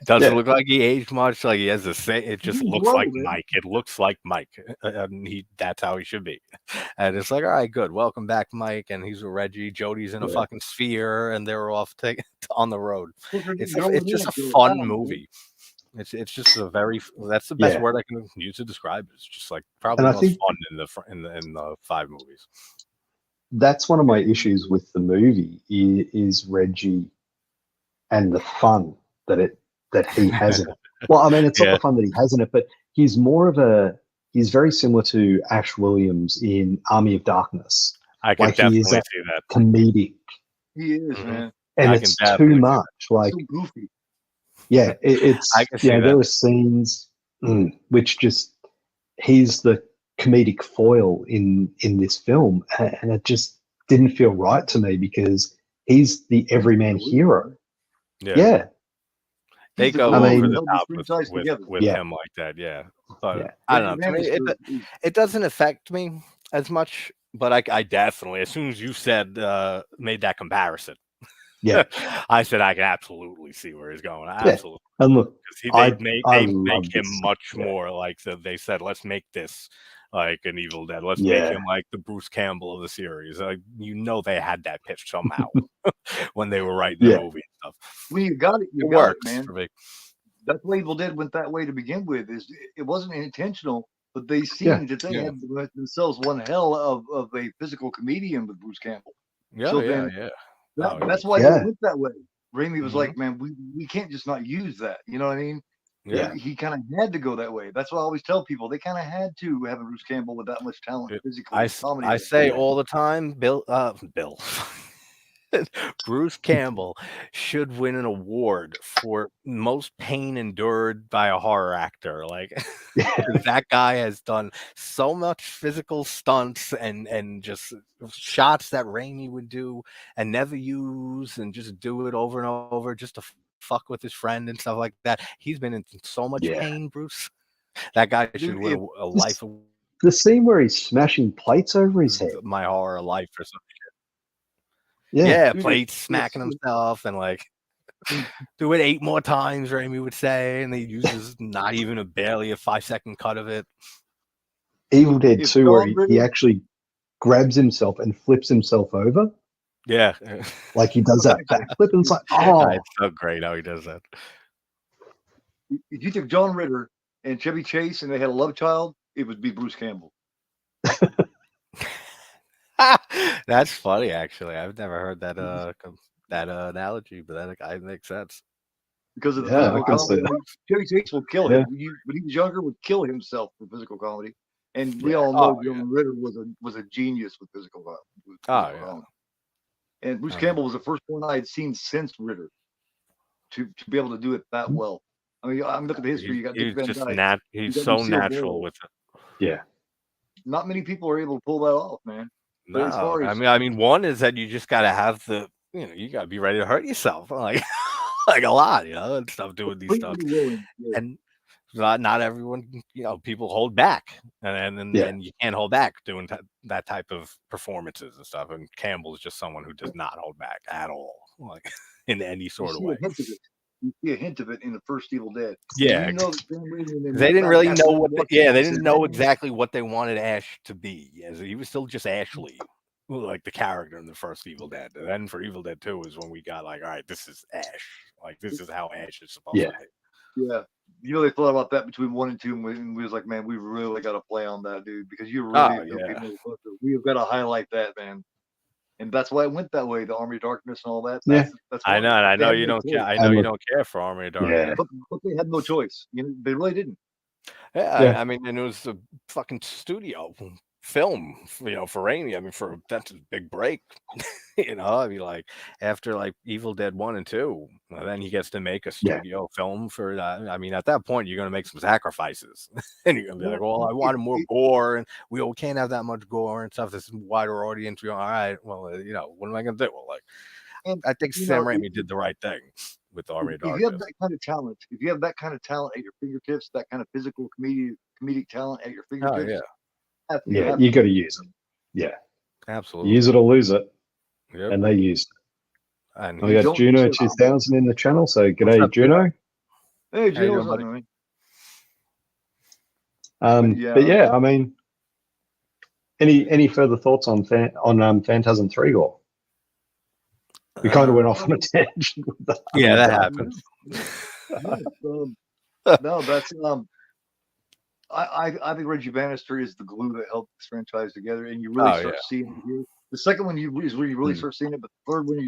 doesn't look like he aged much. Like he has the same. It just looks like Mike. It looks like Mike, and that's how he should be. And it's like, all right, good, welcome back, Mike. And he's with Reggie. Jody's in a fucking sphere, and they're off on the road. It's just a fun movie. It's just that's the best word I can use to describe it. It's just like probably the most fun in the five movies. That's one of my issues with the movie is Reggie and the fun that he has in it. Well, I mean, it's not the fun that he has in it, but he's very similar to Ash Williams in Army of Darkness. I can definitely see that. Comedic. He is, man. And it's too much. Like, so goofy. Yeah, it's there are scenes which just he's the comedic foil in this film, and it just didn't feel right to me because he's the everyman hero. Yeah. They go over the top with him like that. Yeah, but I don't know. To me, it doesn't affect me as much, but I definitely, as soon as you said made that comparison, I said I can absolutely see where he's going. Absolutely. And look, they make him much more like they said. Let's make this like an Evil Dead. Let's make him like the Bruce Campbell of the series. Like, they had that pitch somehow when they were writing the movie and stuff. When you got it, it works, man. For me. That's why Evil Dead went that way to begin with. It wasn't intentional, but they seen that they had themselves one hell of a physical comedian with Bruce Campbell. That's why they went that way. Raimi was like, man, we can't just not use that. You know what I mean? Yeah. He kind of had to go that way. That's what I always tell people. They kind of had to have a Bruce Campbell with that much talent physically. I say all the time, Bill. Bruce Campbell should win an award for most pain endured by a horror actor. Like that guy has done so much physical stunts and just shots that Raimi would do and never use and just do it over and over just to fuck with his friend and stuff like that. He's been in so much pain, Bruce. That guy should win a life. The scene where he's smashing plates over his head. My horror life or something. Yeah, plates smacking himself and like do it 8 more times, Raimi would say, and he uses not even barely a 5-second cut of it. Evil Dead 2, where he actually grabs himself and flips himself over. Yeah. Like he does that backflip, and it's like, oh. It's so great how he does that. If you took John Ritter and Chevy Chase and they had a love child, it would be Bruce Campbell. That's funny, actually. I've never heard that analogy, but that makes sense. Because of the physical comedy. Chevy Chase will kill him. When he was younger, would kill himself for physical comedy. And we all know John Ritter was a genius with physical comedy. And Bruce Campbell was the first one I had seen since Ritter to be able to do it that well. I mean, I'm looking at the history. You got Dick Van Dyke. He's so natural with it. Yeah. Not many people are able to pull that off, man. No, I mean, one is that you just got to have you got to be ready to hurt yourself, like a lot, and stuff doing these stuff, and not everyone, people hold back, and you can't hold back doing that type of performances and stuff. And Campbell is just someone who does not hold back at all, like in any sort of way. You see a hint of it in the first Evil Dead. Yeah, they didn't really know what. They didn't know exactly what they wanted Ash to be. As he was still just Ashley, like the character in the first Evil Dead. And then for Evil Dead 2 is when we got like, all right, this is Ash. Like this is how Ash is supposed to be. Yeah. They thought about that between 1 and 2, and we was like, man, we really got to play on that, dude, because you really, we've got to highlight that, man. And that's why it went that way, the Army of Darkness and all that. That's I know, and I know you don't care. I know you don't care for Army of Darkness. Yeah. But they had no choice. They really didn't. I mean, and it was a fucking studio film, for Raimi. I mean, that's a big break. I mean, like after like Evil Dead 1 and 2, then he gets to make a studio film for that. I mean, at that point, you're gonna make some sacrifices, and you're gonna be like, well, I wanted more gore, and we can't have that much gore and stuff. This is wider audience. All right, well, what am I gonna do? Well, like, I think Sam Raimi did the right thing with the Army of Darkness. If you have that kind of talent, at your fingertips, that kind of physical comedic talent at your fingertips. You got to use them. Yeah, absolutely. Use it or lose it, and they used it. And we got Juno 2000 in the channel. So g'day, Juno. Hey, Juno, what's up, man? But yeah, I mean, any further thoughts on Phantasm 3 gore? We kind of went off on a tangent with that. Yeah, that happens. No, that's I think Reggie Bannister is the glue that helped this franchise together, and you really start seeing it here. The second one is where you really start seeing it, but the third one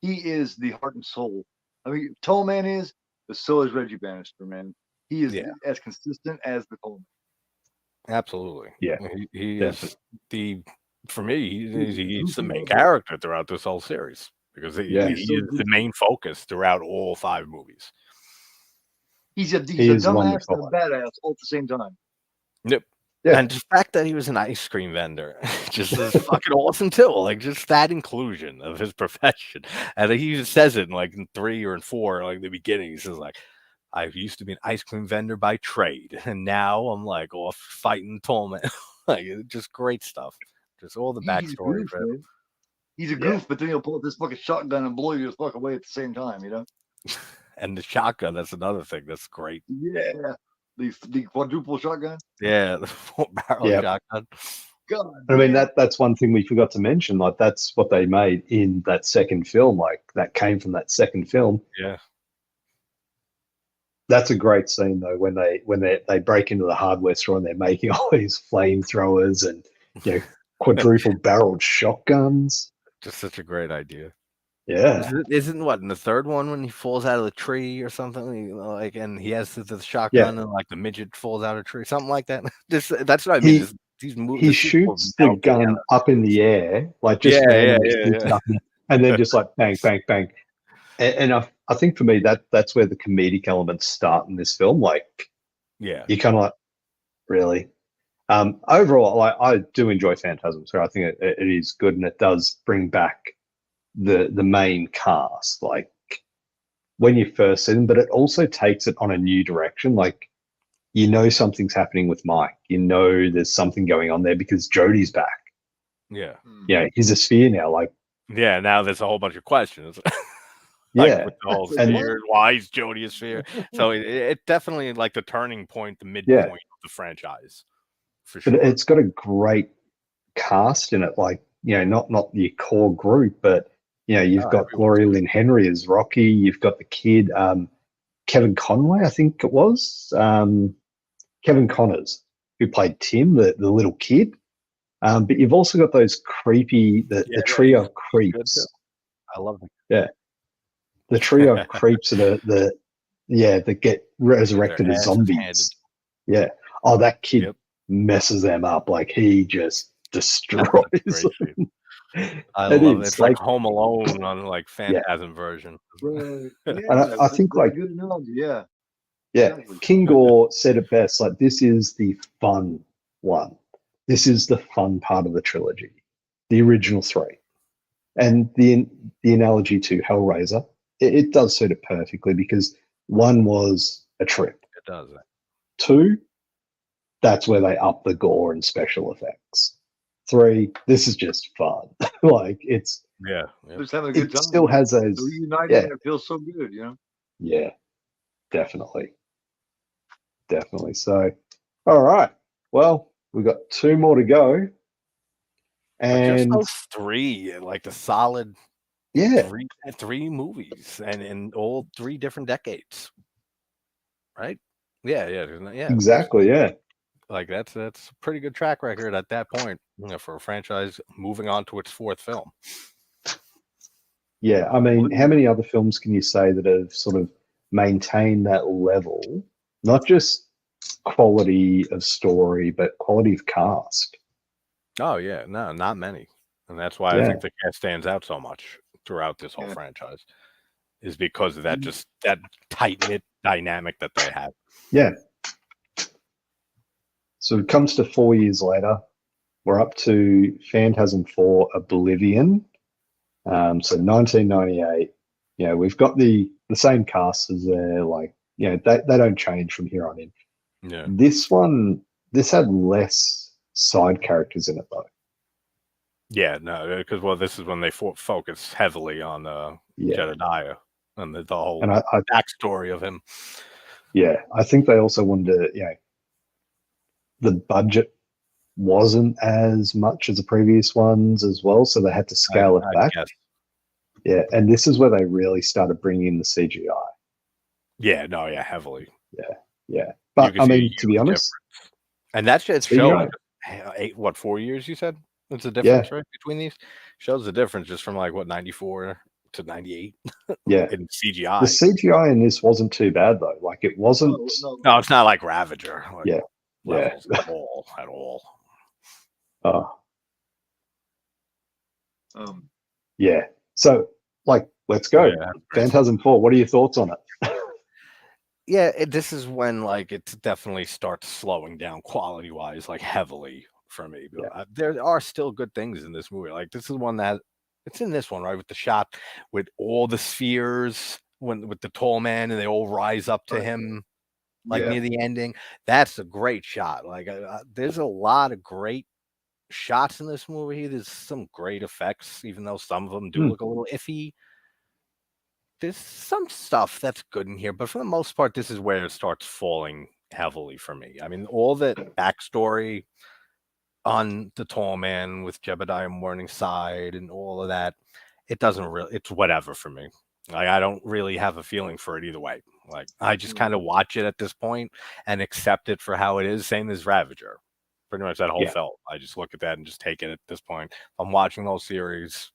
he is the heart and soul. I mean, Toll Man is, but so is Reggie Bannister, man. He is as consistent as the Toll Man. Absolutely. Yeah. He is for me, he's the main character throughout this whole series because he is the main focus throughout all 5 movies. He's a dumbass and a badass all at the same time. Yep. Yeah. And the fact that he was an ice cream vendor just is fucking awesome too. Like just that inclusion of his profession. And he says it in like in 3 or in 4, like the beginning. He says like, I used to be an ice cream vendor by trade, and now I'm like off fighting Tolman. Like just great stuff. Just all the backstory. He's a goof, but then he'll pull up this fucking shotgun and blow you the fuck away at the same time, And the shotgun, that's another thing that's great. Yeah. The quadruple shotgun? Yeah, the 4-barrel shotgun. God, I mean, that's one thing we forgot to mention. Like, that's what they made in that second film. Like, that came from that second film. Yeah. That's a great scene, though, when they break into the hardware store and they're making all these flamethrowers and, quadruple-barreled shotguns. Just such a great idea. Yeah, isn't what in the third one when he falls out of the tree or something like, and he has the shotgun and like the midget falls out of a tree, something like that. That's what I mean. These movies, he shoots the gun up in the air, like just and and then just like bang, bang, bang. And I think for me that's where the comedic elements start in this film. Like, yeah, you kind of like, really. Overall, I do enjoy Phantasm, so I think it is good, and it does bring back the main cast, like when you first see them, but it also takes it on a new direction. Like, you know something's happening with Mike. You know there's something going on there because Jodie's back. yeah, Yeah, he's a sphere now. Like, yeah. Now there's a whole bunch of questions. yeah, with the whole and sphere, why is Jodie a sphere? So it definitely like the turning point, the midpoint yeah, of the franchise, for but sure. it's got a great cast in it. Like, not your core group, but you've got Gloria Lynn Henry as Rocky. You've got the kid, Kevin Conway, I think it was, Kevin Connors, who played Tim, the little kid. But you've also got those creepy, the trio of creeps. I love them. Yeah, the trio of creeps that get resurrected as zombies. Yeah. Oh, that kid messes them up. Like, he just destroys them. I love it. It's like Home Alone on like Phantasm version. Right. And I think like good analogy. Yeah. Yeah, Exactly. King Gore said it best. Like, this is the fun one. This is the fun part of the trilogy, the original three, and the analogy to Hellraiser. It does suit it perfectly because one was a trip. It does. Two, that's where they up the gore and special effects. Three, this is just fun. Like, it's just having a good time. It still has those. Reuniting, it feels so good, Yeah, definitely. So, all right. Well, we've got two more to go. And just those three, like the solid three movies, and in all three different decades. Right? Yeah. Exactly, yeah. Like that's a pretty good track record at that point, for a franchise moving on to its fourth film. Yeah, I mean, how many other films can you say that have sort of maintained that level? Not just quality of story, but quality of cast. Oh yeah, no, not many, and that's why I think the cast stands out so much throughout this whole franchise, is because of that that tight knit dynamic that they have. Yeah. So it comes to 4 years later. We're up to Phantasm 4: Oblivion. So 1998. We've got the same cast as there. Like, they don't change from here on in. Yeah. This had less side characters in it though. Yeah, no, because this is when they focus heavily on Jedediah and the whole backstory of him. Yeah, I think they also wanted to, the budget wasn't as much as the previous ones as well, so they had to scale it back. Yeah, and this is where they really started bringing in the CGI. Yeah, no, yeah, heavily. Yeah. But I mean, to be honest, and that's just showing 4 years you said? That's the difference, right, between these? Shows the difference just from 94 to 98. Yeah. In CGI. The CGI in this wasn't too bad though. Like, it wasn't. No, it's not like Ravager. Levels at all. Oh. Yeah. So, let's go. Phantasm 4. What are your thoughts on it? Yeah, this is when it definitely starts slowing down quality-wise, heavily for me. But there are still good things in this movie. This is one that it's in this one, right, with the shot with all the spheres with the tall man and they all rise up to him near the ending. That's a great shot. There's a lot of great shots in this movie. There's some great effects, even though some of them do look a little iffy. There's some stuff that's good in here, but for the most part, this is where it starts falling heavily for me. I mean, all the backstory on the tall man with Jebediah Morningside and all of that, it's whatever for me. I don't really have a feeling for it either way. I just kind of watch it at this point and accept it for how it is, same as Ravager. Pretty much that whole film. I just look at that and just take it at this point. I'm watching those series.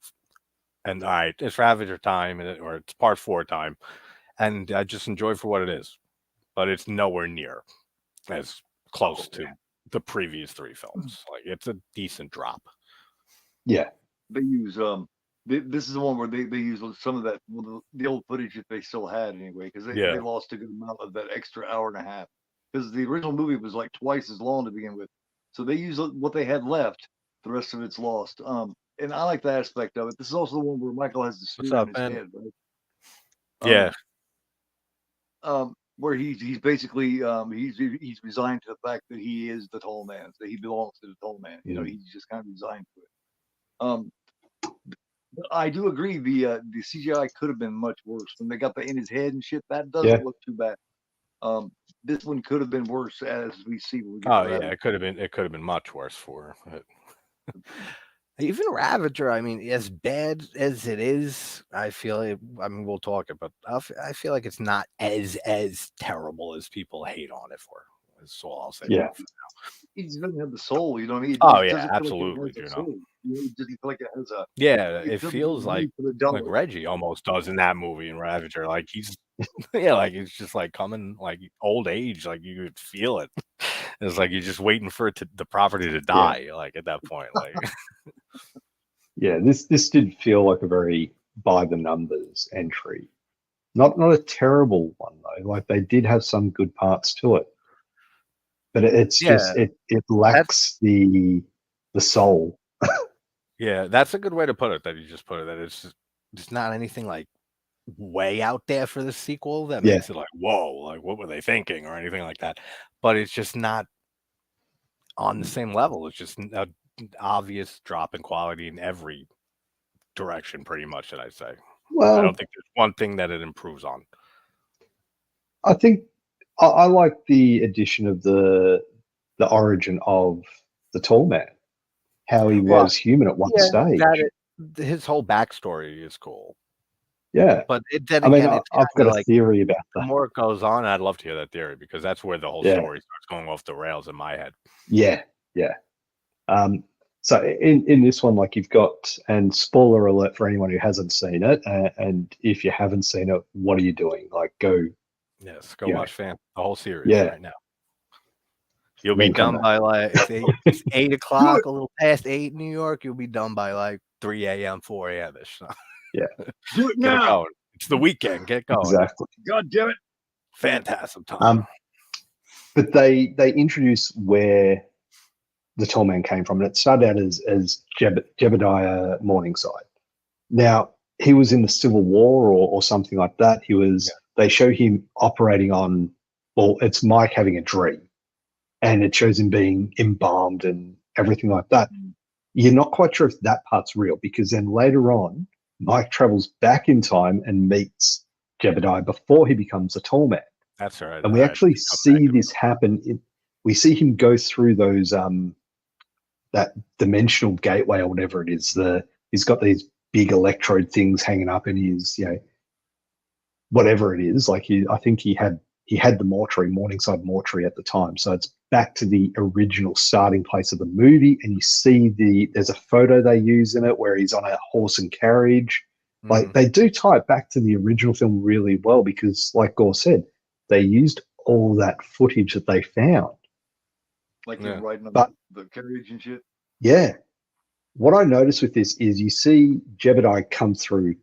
And all right, it's Ravager time, or it's part 4 time, and I just enjoy it for what it is. But it's nowhere near as close to the previous 3 films. It's a decent drop. Yeah, they use this is the one where they use some of that, the old footage that they still had anyway, because they lost a good amount of that extra hour and a half. Because the original movie was like twice as long to begin with, so they used what they had left. The rest of it's lost. And I like that aspect of it. This is also the one where Michael has the spear in his head, right? Yeah. Where he's basically he's resigned to the fact that he is the tall man, that he belongs to the tall man. You know, he's just kind of resigned to it. I do agree. The CGI could have been much worse when they got the in his head and shit. That doesn't look too bad. This one could have been worse, as we see. When we get it could have been. It could have been much worse for it. Even Ravager, I mean, as bad as it is, I feel it. I mean, we'll talk it, but I feel like it's not as terrible as people hate on it for. That's all I'll say. Yeah. He doesn't have the soul, you know what I mean? Oh yeah, absolutely. You know, it doesn't feel like it has a. Yeah, it feels like Reggie almost does in that movie in Ravager. Like he's, like he's just like coming like old age. Like you could feel it. It's like you're just waiting for the property to die. Like at that point, like. Yeah, this did feel like a very by the numbers entry. Not a terrible one though. Like they did have some good parts to it. But it's just it lacks the soul. Yeah, that's a good way to put it. That you just put it. That it's just not anything like way out there for the sequel that makes it like whoa, like what were they thinking or anything like that. But it's just not on the same level. It's just an obvious drop in quality in every direction, pretty much. That I say. Well, I don't think there's one thing that it improves on. I think. I like the addition of the origin of the tall man, how he was human at one stage. His whole backstory is cool. Yeah, but then again, I've got a theory about that. The more it goes on, I'd love to hear that theory because that's where the whole story starts going off the rails in my head. Yeah. So in this one, like you've got, and spoiler alert for anyone who hasn't seen it, and if you haven't seen it, what are you doing? Like go. Yes, go watch the whole series right now. You'll be done by like it's 8 o'clock, a little past 8 in New York. You'll be done by like 3 a.m., 4 a.m. ish. Yeah, do it now. It's the weekend. Get going. Exactly. God damn it. Phantasm time. But they introduce where the tall man came from, and it started out as Jebediah Morningside. Now he was in the Civil War or something like that. He was. They show him operating on, well, it's Mike having a dream, and it shows him being embalmed and everything like that. You're not quite sure if that part's real because then later on, Mike travels back in time and meets Jebediah before he becomes a tall man. That's right. And we actually see this happen. We see him go through those that dimensional gateway or whatever it is. He's got these big electrode things hanging up in his, whatever it is, like I think he had the Morningside mortuary at the time. So it's back to the original starting place of the movie, and you see there's a photo they use in it where he's on a horse and carriage. Like they do tie it back to the original film really well because, like Gore said, they used all that footage that they found. Like you're riding on the carriage and shit. Yeah. What I noticed with this is you see Jebediah come through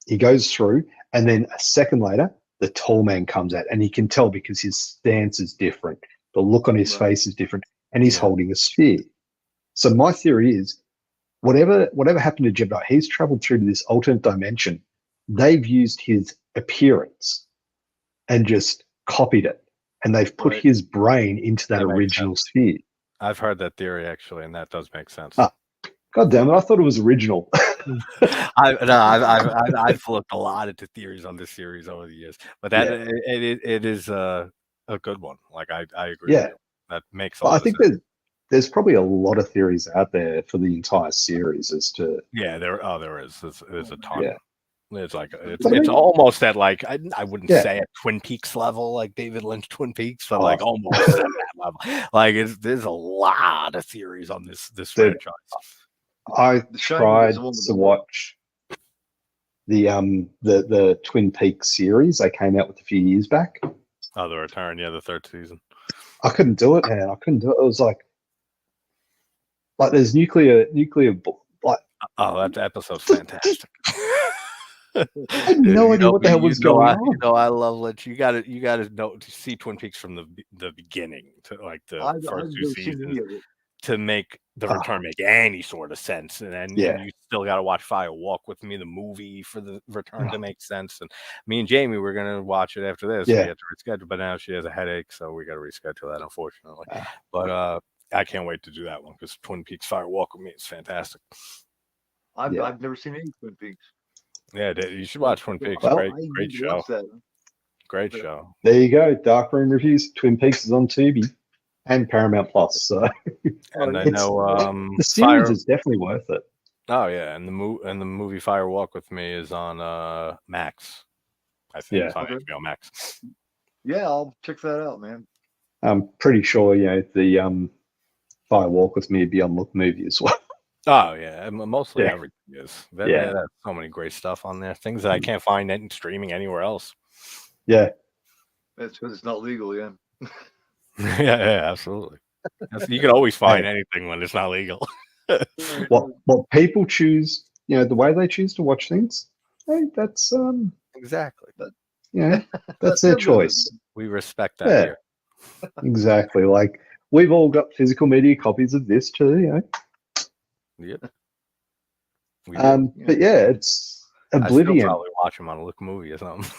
he goes through, and then a second later, the tall man comes out, and you can tell because his stance is different. The look on his face is different, and he's holding a spear. So my theory is, whatever happened to Jebediah, he's traveled through to this alternate dimension. They've used his appearance and just copied it, and they've put his brain into that original sphere. I've heard that theory actually, and that does make sense. God damn it! I thought it was original. I've looked a lot into theories on this series over the years, but that it is a good one. Like I agree. Yeah, with you. That makes a lot I think of sense. There's probably a lot of theories out there for the entire series as to. Yeah, there is. There's a ton. Yeah. It's like it's almost at like I wouldn't say at Twin Peaks level, like David Lynch Twin Peaks, but like almost at that level. Like there's a lot of theories on this franchise. I tried to watch the Twin Peaks series they came out with a few years back. Oh, The Return, the third season. I couldn't do it, man. I couldn't do it. It was like there's nuclear like Oh, that episode's fantastic. I had no idea what the hell was going on. You know, I love Lynch. You gotta know to see Twin Peaks from the beginning to like the first two seasons to make the return make any sort of sense, and you still got to watch Fire Walk with Me, the movie, for the return to make sense. And me and Jamie, we're gonna watch it after this. We have to reschedule, but now she has a headache, so we got to reschedule that, unfortunately. But I can't wait to do that one because Twin Peaks Fire Walk with Me is fantastic. I've never seen any Twin Peaks. Yeah, you should watch Twin Peaks. Well, great show. Great show. There you go. Dark Room Reviews. Twin Peaks is on Tubi and Paramount Plus. So, and I know the series is definitely worth it. Oh yeah, and the movie Fire Walk with Me is on Max. I think it's on HBO Max. Yeah, I'll check that out, man. I'm pretty sure the Fire Walk with Me would be on Look Movie as well. Oh yeah, mostly everything is. There's so many great stuff on there. Things that I can't find in streaming anywhere else. Yeah, that's because it's not legal, yeah. yeah, absolutely. You can always find anything when it's not legal. what people choose, the way they choose to watch things, that's exactly. That's their choice. We respect that here. Exactly. Like we've all got physical media copies of this too, Yep. But it's Oblivion. I still probably watch them on a Look Movie or something.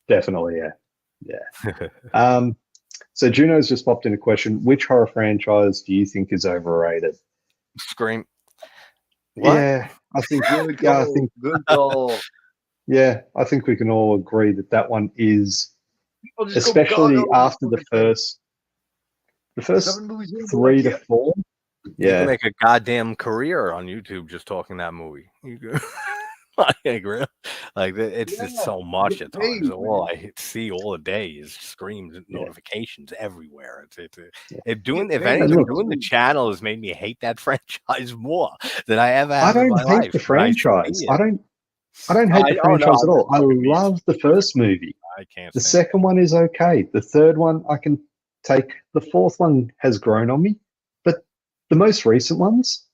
Definitely, yeah. So Juno's just popped in a question: which horror franchise do you think is overrated? Scream. What? Yeah, I think. Good call. Yeah, I think we can all agree that one is, especially after the first 3 to 4. Yeah. You can make a goddamn career on YouTube just talking that movie. It's just so much at times. All I see all the day is screams and notifications everywhere. If anything, doing the channel has made me hate that franchise more than I ever have in my life. I don't hate the franchise. I don't hate the franchise at all. I love the first movie. I can't. The second one is okay. The third one I can take. The fourth one has grown on me, but the most recent ones,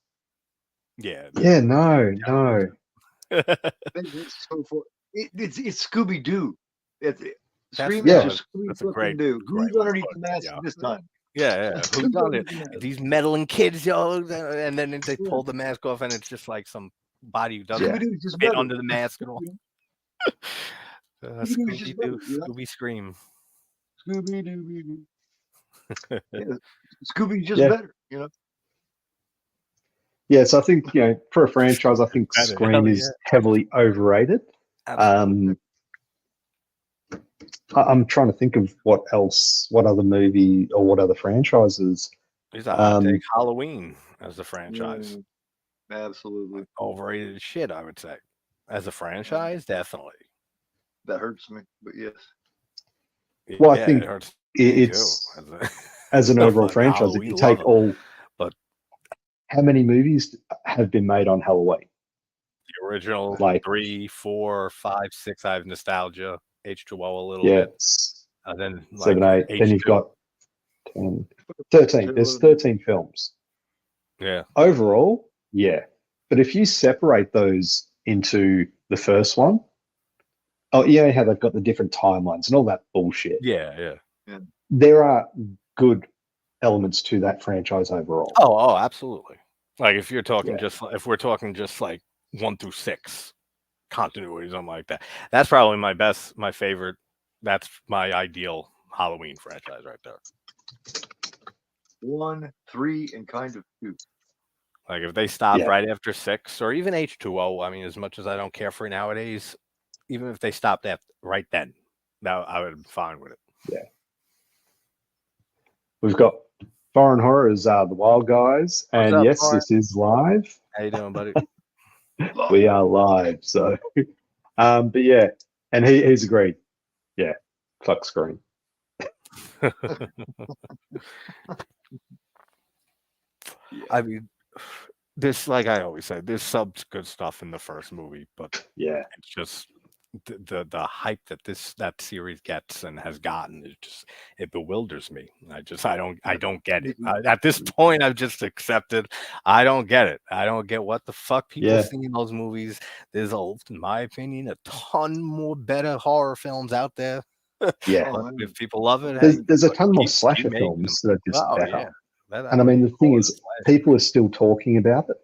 no. It's Scooby Doo. It's great. Who's underneath the mask this time? Yeah. Who's done it? These meddling kids, and then they pull the mask off, and it's just like some body who doesn't fit under the mask at all. Scooby Scream. Scooby-Doo. Scooby's just better, Yeah, so I think for a franchise, I think Scream is heavily overrated. I'm trying to think of what other movie or what other franchises. There's a hot take Halloween as a franchise. Absolutely overrated shit, I would say. As a franchise, definitely. That hurts me, but yes. Well, I think it's as an overall franchise. If you take but how many movies have been made on Halloween? The original, 3, 4, 5, 6. I have nostalgia. H2O a little bit. And then 7, 8. Then you've got 10, 13. There's 13 films. Yeah. Overall, but if you separate those into the first one, how they've got the different timelines and all that bullshit. Yeah. There are good elements to that franchise overall. Oh, absolutely. Like if you're talking if we're talking just like 1 through 6 continuity, something like that. That's probably my favorite. That's my ideal Halloween franchise right there. 1, 3, and kind of 2. Like if they stopped right after 6, or even H2O, I mean, as much as I don't care for it nowadays, even if they stopped right then, now I would be fine with it. Yeah. We've got Foreign Horrors, The Wild Guys, and up, yes, this is live. How you doing, buddy? We are live, so but yeah, and he's agreed. Yeah, fuck Scream. I mean, this, like I always say, there's some good stuff in the first movie, but it's just the hype that series gets and has gotten is just, it bewilders me. I don't get it. At this point, I've just accepted. I don't get it. I don't get what the fuck people see in those movies. There's, in my opinion, a ton more better horror films out there. Yeah. If people love it, there's a ton more slasher films that are just better. Yeah. And I mean, the thing is, people are still talking about it,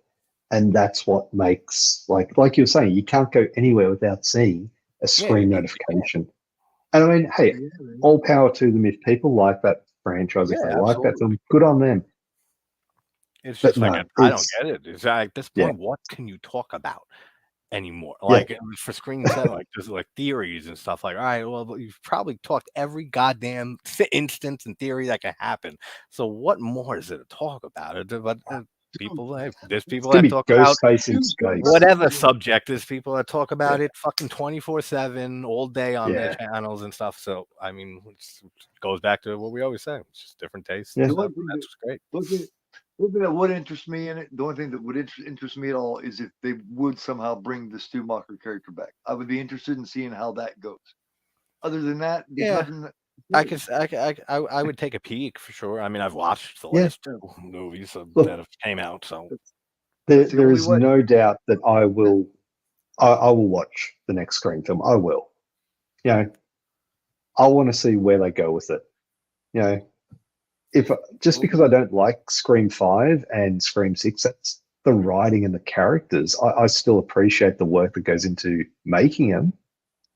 and that's what makes, like you were saying, you can't go anywhere without seeing a Scream notification. And I mean, hey, all power to them if people like that franchise, if they like that film, good on them. It's just I don't get it. It's at this point, what can you talk about anymore? Like for Scream 7, like there's like theories and stuff. Like, all right, well, you've probably talked every goddamn instance and theory that can happen. So what more is there to talk about? But there's people that talk about whatever subject. There's people that talk about it fucking 24/7 all day on their channels and stuff. So I mean, it goes back to what we always say. It's just different tastes. That's great. The only thing that would interest me in it, the only thing that would interest me at all, is if they would somehow bring the Stu Macher character back. I would be interested in seeing how that goes. Other than that, nothing. I would take a peek for sure. I mean, I've watched the last two movies that have came out, so there is no doubt that I will watch the next Scream film. I will. You know, I want to see where they go with it. You know, just because I don't like Scream 5 and Scream 6, that's the writing and the characters. I still appreciate the work that goes into making them.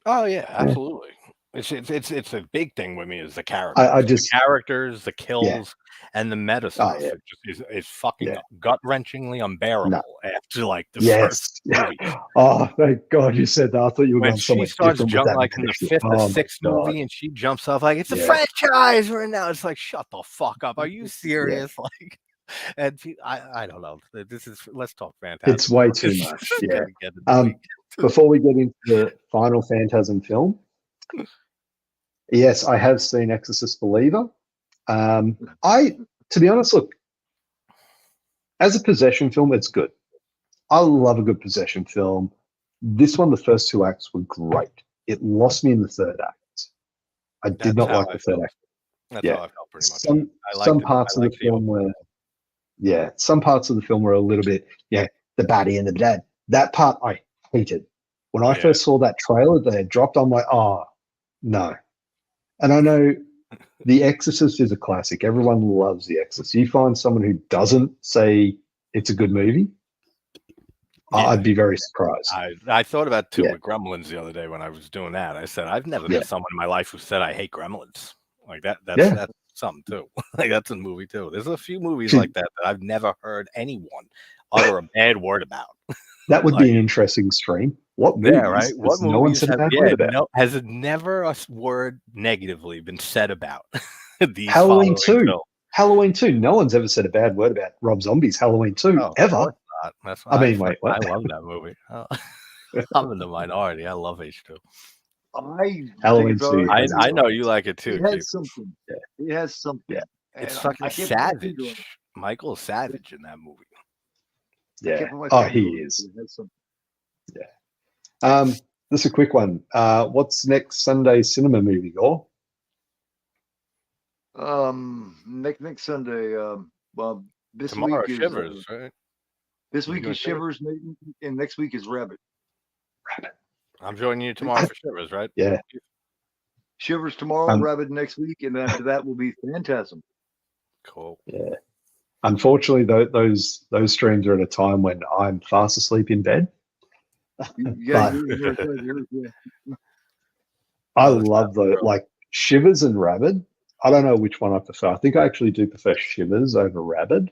Oh yeah, absolutely. It's a big thing with me is the characters. The characters, the kills, and the meta stuff. It just is fucking gut-wrenchingly unbearable after like the first movie. Oh, thank God you said that. I thought you were going somewhere different. When she starts jumping like in the 5th or 6th movie, and she jumps off like it's a franchise right now. It's like, shut the fuck up. Are you serious? Like, and I don't know. Let's talk Phantasm. It's way too much. Before we get into the final Phantasm film, yes, I have seen Exorcist Believer. To be honest, look, as a possession film, it's good. I love a good possession film. This one, the first 2 acts were great. It lost me in the 3rd act. I did not like the 3rd act. That's how I felt pretty much. Some parts of the film were, some parts of the film were a little bit, the baddie and the dad. That part I hated. When I first saw that trailer they had dropped, I'm like, oh, no. And I know The Exorcist is a classic. Everyone loves The Exorcist. You find someone who doesn't say it's a good movie, I'd be very surprised. I thought about it too with Gremlins the other day when I was doing that. I said, I've never met someone in my life who said I hate Gremlins. Like that's something too. Like that's a movie too. There's a few movies like that I've never heard anyone utter a bad word about. That would be an interesting stream. What movies? Yeah, right. What no one said a bad word about? Has it never a word negatively been said about these Halloween 2? Halloween 2. No one's ever said a bad word about Rob Zombie's Halloween 2 ever. That's I mean, wait, what? I love that movie. I'm in the minority. I love H2. Halloween 2. I know you like it too. It has something. It has something. Yeah. It's fucking savage. Michael is savage in that movie. Yeah. Oh, he is. Yeah. This is a quick one. What's next Sunday's cinema movie, Gore? Next Sunday. Well, this Tomorrow week Shivers, is, right? This week is Shivers, and next week is Rabbit. I'm joining you tomorrow for Shivers, right? Yeah. Shivers tomorrow, Rabbit next week, and after that will be Phantasm. Cool. Yeah. Unfortunately, those streams are at a time when I'm fast asleep in bed. I love like Shivers and Rabid. I don't know which one I prefer. I think I actually do prefer Shivers over Rabid.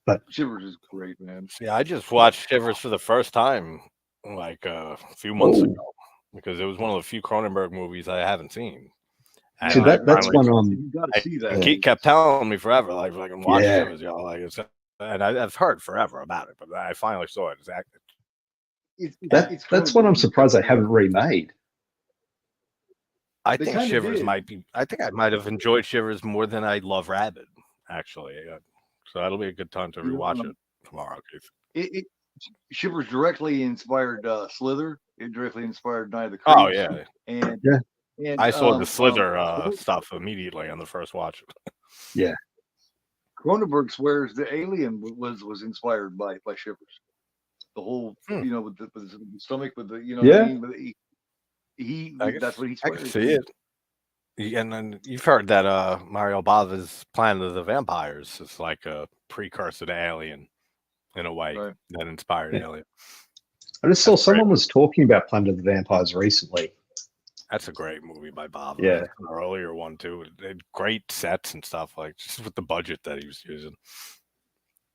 But Shivers is great, man. Yeah, I just watched Shivers for the first time like a few months ago because it was one of the few Cronenberg movies I haven't seen. And so that's one on. You gotta see that. He kept telling me forever, like watch Shivers, y'all. Like it's, and I've heard forever about it, but I finally saw it. That's one I'm surprised they haven't remade. I think Shivers might be. I think I might have enjoyed Shivers more than I love Rabid, actually. So that'll be a good time to rewatch it tomorrow. Shivers directly inspired Slither, It directly inspired Night of the Creeps. Oh yeah, and I saw the Slither stuff immediately on the first watch. Yeah, Cronenberg swears the Alien was inspired by Shivers. The whole, with the stomach, with the, what I mean? But that's what he swears. I can see it. And then you've heard that Mario Bava's Planet of the Vampires is like a precursor to Alien in a way that inspired Alien. I just saw someone was talking about Planet of the Vampires recently. That's a great movie by Bava. Yeah, an earlier one too. It had great sets and stuff, like just with the budget that he was using.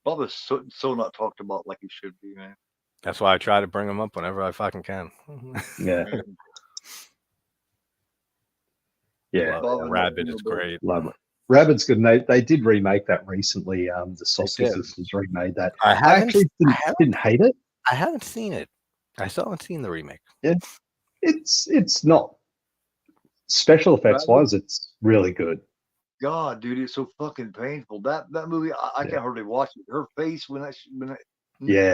Bava's so not talked about like he should be, man. That's why I try to bring him up whenever I fucking can. Yeah. Yeah, Rabbit is great. Love it. Rabbit's good. And they did remake that recently. The Sausage Sisters remade that. I actually didn't hate it. I haven't seen it. I still haven't seen the remake. Yeah, it's not special effects wise. It's really good. God, dude, it's so fucking painful. That movie, I can't hardly watch it. Her face when I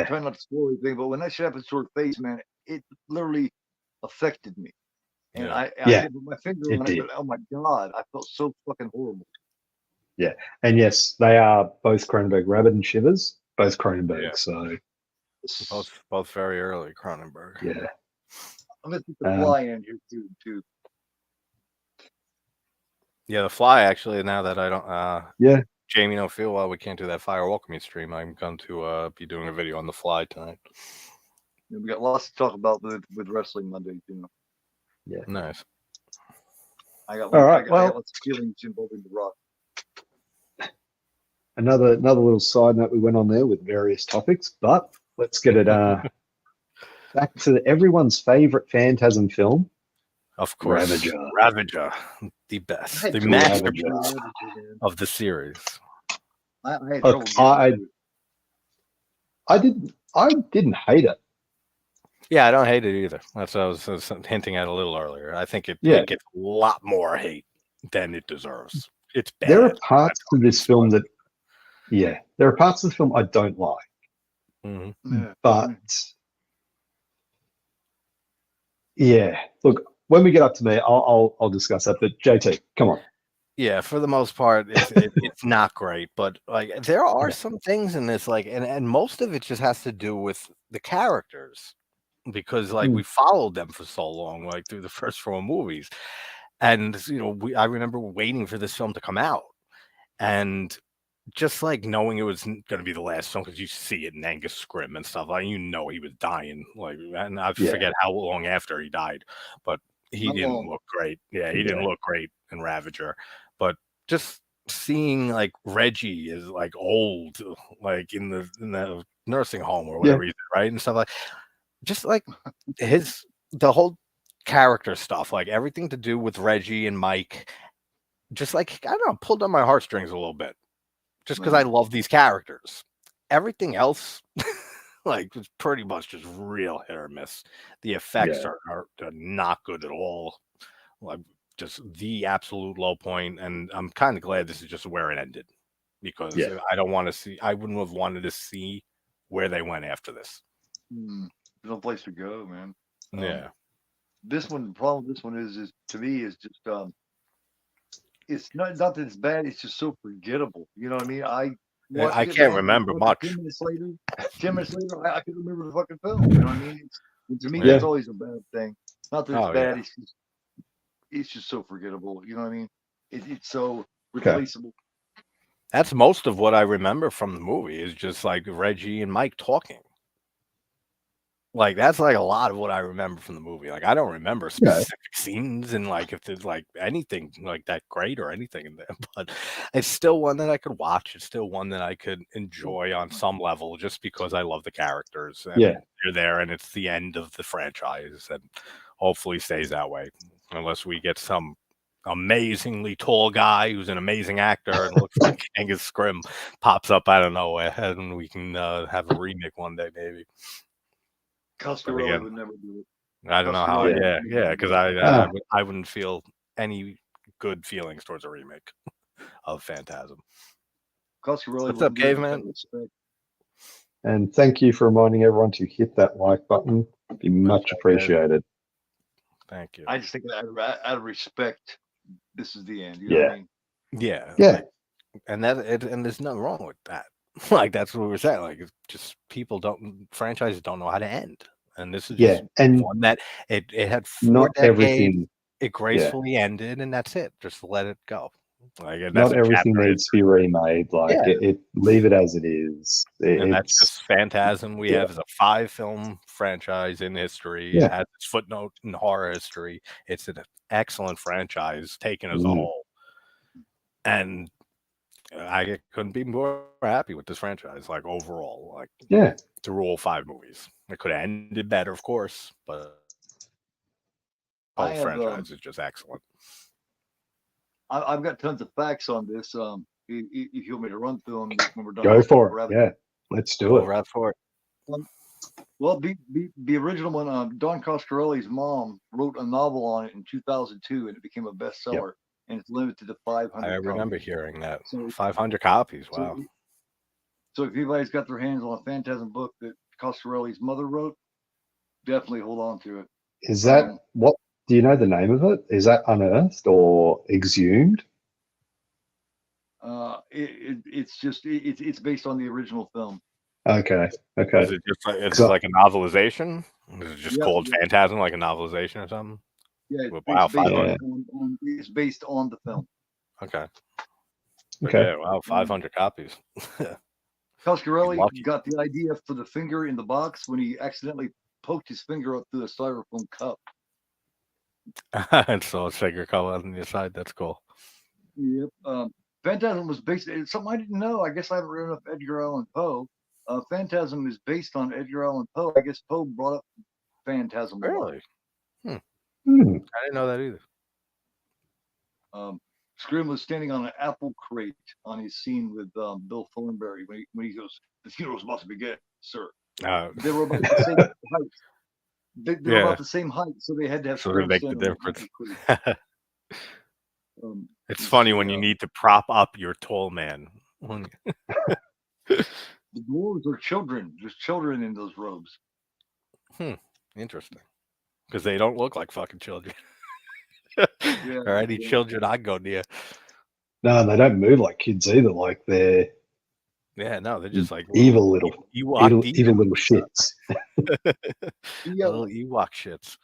try not to spoil anything, but when that shit happens to her face, man, it literally affected me. And I put my finger on it, but oh my God, I felt so fucking horrible. Yeah, and yes, they are both Cronenberg, Rabbit and Shivers, both Cronenberg. So both very early Cronenberg. Yeah, I'm gonna put the Fly in here too. Yeah, the Fly actually. Now that I don't, Jamie don't feel well, we can't do that Fire Walk Me stream. I'm going to be doing a video on the Fly tonight. Yeah, we got lots to talk about with Wrestling Monday, Yeah, nice. I got lots of feelings involving The Rock. Another little side note we went on there with various topics, but let's get it back to everyone's favorite Phantasm film. Of course, Ravager, the best, the masterpiece of the series. I didn't hate it. Yeah, I don't hate it either. That's what I was hinting at a little earlier. I think it gets a lot more hate than it deserves. It's bad. There are parts of this film that, there are parts of the film I don't like. But look, when we get up to me, I'll discuss that. But JT, come on. Yeah, for the most part, it's not great. But like, there are some things in this, like, and most of it just has to do with the characters. Because like we followed them for so long, like through the first 4 movies, and I remember waiting for this film to come out, and just like knowing it was going to be the last film because you see it in Angus Scrimm and stuff, like he was dying, like, and I forget how long after he died, but he didn't look great. Yeah, he didn't look great in Ravager, but just seeing like Reggie is like old, like in the nursing home or whatever, right, and stuff like. Just like the whole character stuff, like everything to do with Reggie and Mike, just like, I don't know, pulled on my heartstrings a little bit just because I love these characters. Everything else, like, was pretty much just real hit or miss. The effects are not good at all. Like, just the absolute low point. And I'm kind of glad this is just where it ended because I wouldn't have wanted to see where they went after this. There's no place to go, man. This one, the problem with this one is to me is just it's not that it's bad. It's just so forgettable. You know what I mean? I can't remember much. 10 minutes later, I can remember the fucking film. You know what I mean? To me, that's always a bad thing. Not that it's bad. It's just so forgettable. You know what I mean? It's so replaceable. That's most of what I remember from the movie is just like Reggie and Mike talking. Like, that's like a lot of what I remember from the movie. Like, I don't remember specific scenes and like if there's like anything like that great or anything in there, but it's still one that I could watch. It's still one that I could enjoy on some level just because I love the characters. And you're there and it's the end of the franchise and hopefully stays that way unless we get some amazingly tall guy who's an amazing actor and looks like Angus Scrimm pops up out of nowhere and we can have a remake one day maybe. Coscarelli would never do it. I don't know how. Because I wouldn't feel any good feelings towards a remake of Phantasm. Coscarelli. What's up, Caveman? And thank you for reminding everyone to hit that like button. Be much appreciated. Thank you. I just think out of respect, this is the end. You know what I mean? Yeah. Yeah. Like, and there's nothing wrong with that. Like that's what we're saying. Like it's just franchises don't know how to end. And this is just and one that it had 4 not decades. everything. It gracefully ended, and that's it. Just let it go. Like and Not everything needs to be remade. Like it leave it as it is. And that's just Phantasm. We have as a 5-film franchise in history. It has its footnote in horror history. It's an excellent franchise taken as a whole. And I couldn't be more happy with this franchise, like overall. Like through all 5 movies. It could have ended better, of course, but the whole franchise is just excellent. I've got tons of facts on this. If you want me to run through them when we're done. Go for it. Yeah, let's do it. Right for it. Well, the original one, Don Coscarelli's mom wrote a novel on it in 2002, and it became a bestseller. And it's limited to 500. I remember hearing that. 500 copies. Wow. So if anybody's got their hands on a Phantasm book that Coscarelli's mother wrote, definitely hold on to it. Is that what? Do you know the name of it? Is that Unearthed or Exhumed? It's based on the original film. Okay. Is it just like a novelization? Is it just called Phantasm, like a novelization or something? Yeah, it's based on the film. Okay. Yeah, wow, 500 copies. Coscarelli got the idea for the finger in the box when he accidentally poked his finger up through a styrofoam cup. And so a finger color on the side. That's cool. Yep. Phantasm was based on something I didn't know. I guess I haven't read enough Edgar Allan Poe. Phantasm is based on Edgar Allan Poe. I guess Poe brought up Phantasm. Really? I didn't know that either. Scream was standing on an apple crate on his scene with Bill Thornberry when he goes, "The funeral's about to begin, sir." They were about the same height. They were about the same height, so they had to have. So they make the difference. It's funny when you need to prop up your tall man. The dwarves are children. There's children in those robes. Interesting. Because they don't look like fucking children. Or any children I'd go near. No, they don't move like kids either. Like they're they're just like evil little little shits. Little Ewok shits.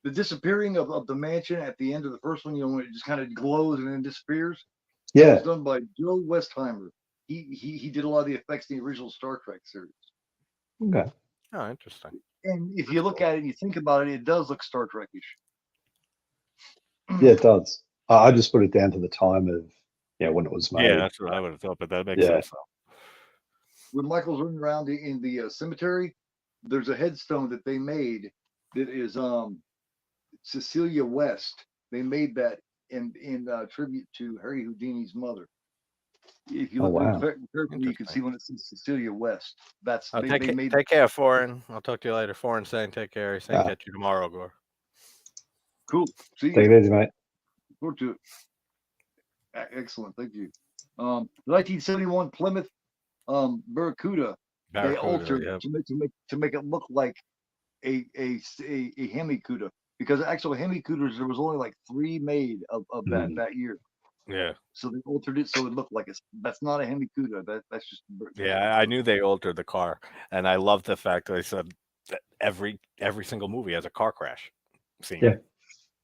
The disappearing of the mansion at the end of the first one, when it just kind of glows and then disappears. Yeah, it was done by Joe Westheimer. He did a lot of the effects in the original Star Trek series. Okay. Oh, interesting. And if you look at it and you think about it, it does look Star Trek-ish. Yeah, it does. I just put it down to the time of when it was made. Yeah, that's what I would have thought, but that makes sense. When Michael's running around in the cemetery, there's a headstone that they made that is Cecilia West. They made that in tribute to Harry Houdini's mother. If you look carefully, you can see when it says Cecilia West. That's take care, Foreign. I'll talk to you later. Foreign saying take care. Saying catch you tomorrow, Gore. Cool. See you. Take it easy, mate. Look forward to it. Excellent. Thank you. 1971 Plymouth Barracuda. They altered to make it look like a Hemi-Cuda, because actual Hemi-Cudas there was only like 3 made of that year. Yeah. So they altered it so it looked like that's not a Hemi-Cuda. That's just. Yeah, I knew they altered the car, and I love the fact that they said that every single movie has a car crash scene. Yeah.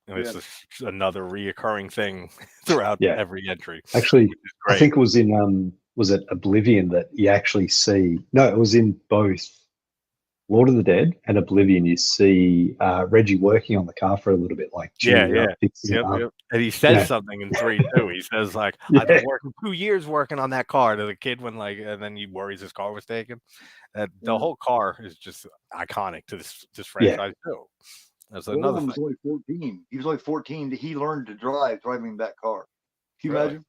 And it's just another reoccurring thing throughout every entry. Actually, I think it was in was it Oblivion that you actually see? No, it was in both Lord of the Dead and Oblivion. You see Reggie working on the car for a little bit, like fixing it up. And he says something in 3 too. He says like, "I've been working 2 years working on that car." To the kid and then he worries his car was taken. The whole car is just iconic to this franchise too. That's another thing. Was only 14. He was only 14. He learned to driving that car. Can you imagine?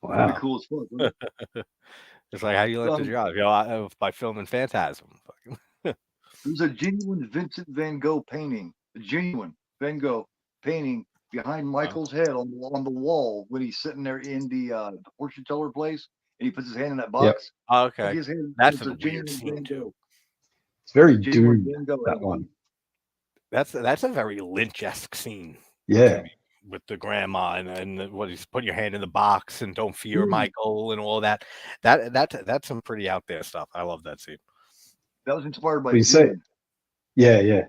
Wow. Pretty cool as fuck. It's like how you learn to drive, by filming Phantasm. There's a genuine Vincent Van Gogh painting. A genuine Van Gogh painting behind Michael's head on the wall when he's sitting there in the fortune teller place, and he puts his hand in that box. Yep. Okay. That's a weird scene too. It's very Doom, that one. That's a very Lynch-esque scene. Yeah. With the grandma and what he's put your hand in the box and don't fear Michael and all that. That's some pretty out there stuff. I love that scene. That was inspired by Dune. Yeah.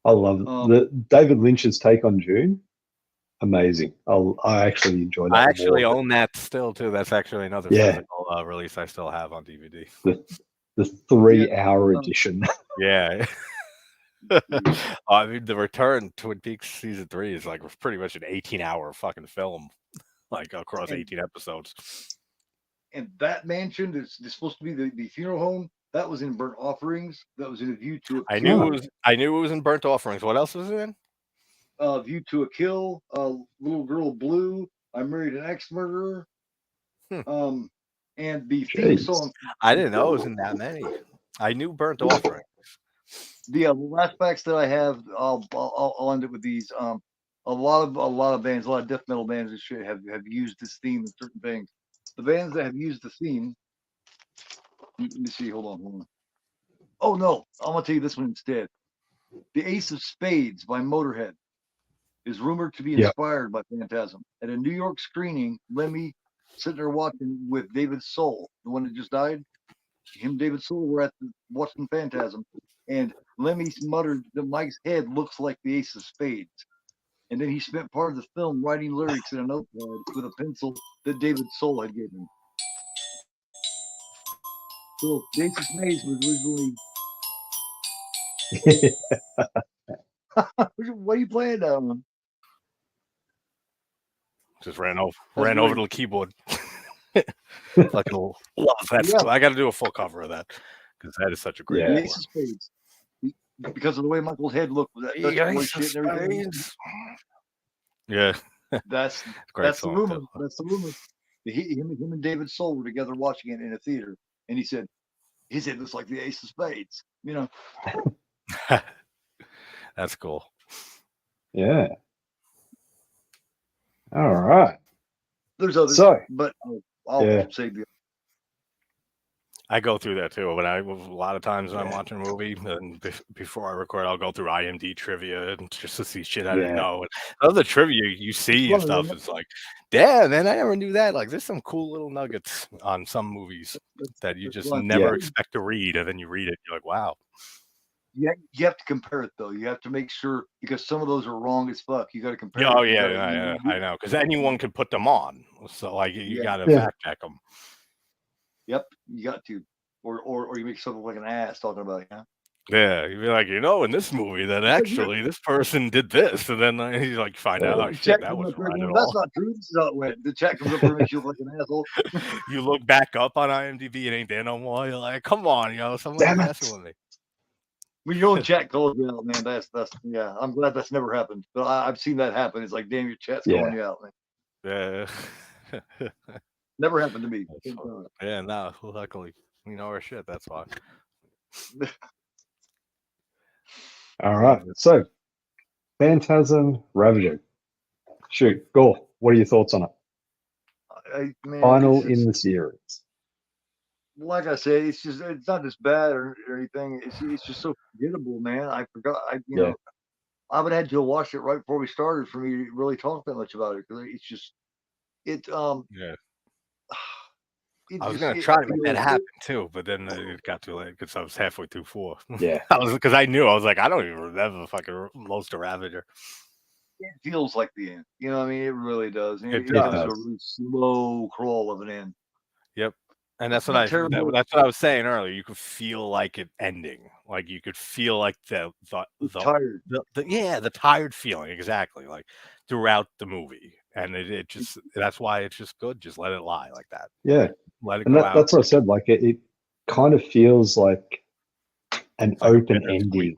I love it. The David Lynch's take on Dune. Amazing. I actually enjoy that. I actually own that still too. That's actually another physical release I still have on DVD. The 3-hour edition. Yeah. I mean, the Return Twin Peaks season 3 is like pretty much an 18-hour fucking film, like across 18 episodes. And that mansion is supposed to be the funeral home. That was in Burnt Offerings. That was in A View to a Kill. I knew it was in Burnt Offerings. What else was it in? View to a Kill. Little Girl Blue. I Married an Ex-Murderer. And the theme song. I didn't know it was in that many. I knew Burnt Offerings. The last facts that I have, I'll end it with these. A lot of bands, a lot of death metal bands and shit have used this theme in certain things. The bands that have used the theme, let me see, hold on. Oh no, I'm gonna tell you this one instead. The Ace of Spades by Motorhead is rumored to be inspired by Phantasm. At a New York screening, Lemmy sitting there watching with David Soul, the one that just died. Him, David Soul, were watching Phantasm, and Lemmy muttered that Mike's head looks like the Ace of Spades. And then he spent part of the film writing lyrics in a notepad with a pencil that David Soul had given. So the Ace of Spades was originally. What are you playing down? Just ran over to the keyboard. Fucking love that. Yeah. I got to do a full cover of that because that is such a great. Ace of Spades. Because of the way Michael's head looked, that shit and everything. Yeah, that's the rumor. Too. That's the rumor. Him and David Soul were together watching it in a theater, and he said his head looks like the Ace of Spades. You know, that's cool. Yeah. All right. There's others, but I'll say the. I go through that too. But a lot of times when I'm watching a movie, and before I record, I'll go through IMDb trivia and just to see shit I didn't know. And other trivia you see and stuff, it's like, damn, man, I never knew that. Like, there's some cool little nuggets on some movies that you just never expect to read, and then you read it, you're like, wow. Yeah, you have to compare it though. You have to make sure because some of those are wrong as fuck. You got to compare. Oh yeah, I know because anyone can put them on. So like you got to fact check them. Yep, you got to, or you make something like an ass talking about it. Yeah, you'd be like, in this movie that actually this person did this, and then you like find out, oh shit, that wasn't right at all. That's not true. This is how it went. The chat comes up and makes you look like an asshole. You look back up on IMDb, it ain't there no more. You're like, come on, someone's messing with me. When your own chat calls you out, man, that's I'm glad that's never happened. But I've seen that happen. It's like, damn, your chat's calling you out, man. Yeah. Never happened to me. Yeah, no, luckily we know our shit. That's why. All right. So, Phantasm Ravager. Shoot, Gore, what are your thoughts on it? Final in the series. Like I said, it's not just bad or anything. It's just so forgettable, man. I forgot. I would have had to watch it right before we started for me to really talk that much about it because it's just I was gonna try to make that happen too, but then it got too late because I was halfway through 4. Yeah, because I knew I was like, I don't even remember fucking most of Ravager. It feels like the end. You know what I mean? It really does. It does. A really slow crawl of an end. Yep. And that's what that's what I was saying earlier. You could feel like it ending. Like you could feel like the tired. The tired feeling exactly like throughout the movie. And it just that's why it's just good. Just let it lie like that. Yeah. Let it go out. That's what I said. Like it kind of feels like an open ending.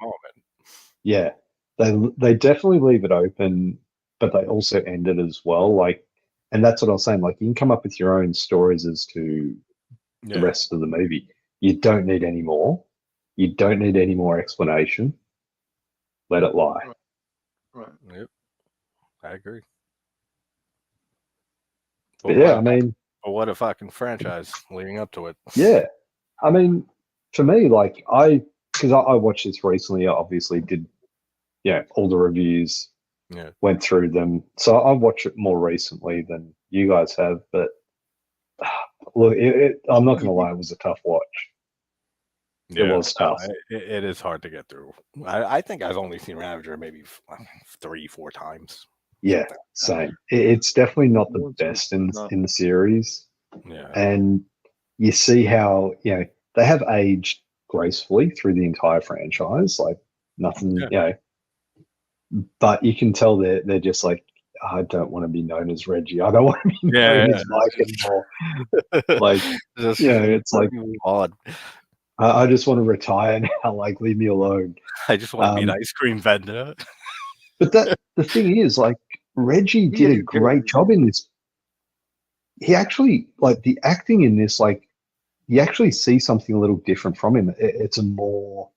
Yeah. They definitely leave it open, but they also end it as well. Like, and that's what I was saying. Like you can come up with your own stories as to the rest of the movie. You don't need any more. You don't need any more explanation. Let it lie. Right. Yep. I agree. But I mean, what a fucking franchise leading up to it. Yeah. I mean, for me, like I because I watched this recently. I obviously did, all the reviews, went through them. So I watched it more recently than you guys have. But look, I'm not going to lie, it was a tough watch. Yeah, it was tough. It is hard to get through. I think I've only seen Ravager maybe 3-4 times. Yeah, same. It's definitely not the best in the series. Yeah, and you see how they have aged gracefully through the entire franchise, like nothing, but you can tell they're just like, I don't want to be known as Reggie. I don't want to be known as Mike anymore. Like, it's like odd. I just want to retire now. Like, leave me alone. I just want to be an ice cream vendor. But the thing is, like, Reggie did a great job in this. He actually, like, the acting in this, like, you actually see something a little different from him. It's a more,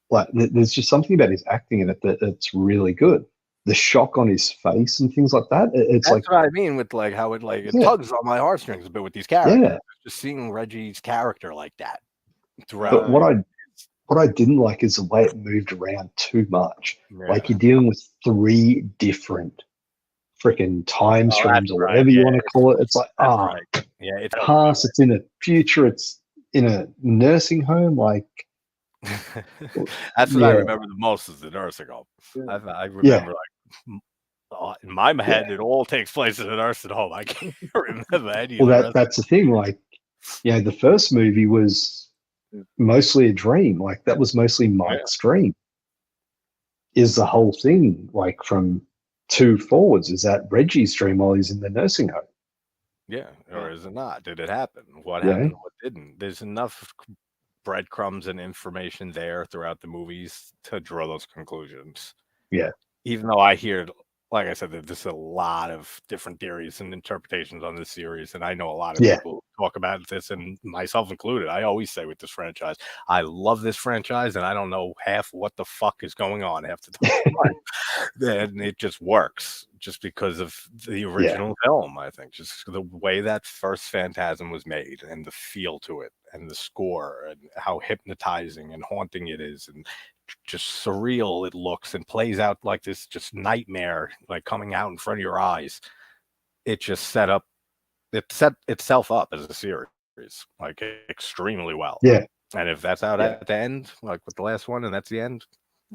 like, there's just something about his acting in it that's really good. The shock on his face and things like that. That's like what I mean with like how it tugs on my heartstrings a bit with these characters. Yeah. Just seeing Reggie's character like that throughout. But what I didn't like is the way it moved around too much. Yeah. Like, you're dealing with 3 different freaking time streams or whatever you want to call it. It's like, it's past, it's in a future, it's in a nursing home. Like, that's what I remember the most is the nursing home. I remember like in my head, it all takes place in a nursing home. I can't remember any. Well, that's the thing. Like, the first movie was mostly a dream. Like, that was mostly Mike's dream. Is the whole thing, like, from 2 forwards, is that Reggie's dream while he's in the nursing home? Yeah, or is it not? Did it happen? What happened? What didn't? There's enough breadcrumbs and information there throughout the movies to draw those conclusions. Yeah. Even though I hear, like I said, that there's a lot of different theories and interpretations on this series, and I know a lot of people talk about this, and myself included. I always say with this franchise, I love this franchise, and I don't know half what the fuck is going on half the time. And it just works just because of the original film, I think. Just the way that first Phantasm was made and the feel to it and the score and how hypnotizing and haunting it is and just surreal it looks and plays out like this just nightmare, like coming out in front of your eyes. It just set itself up as a series, like, extremely well. Yeah. And if that's out at the end, like with the last one, and that's the end,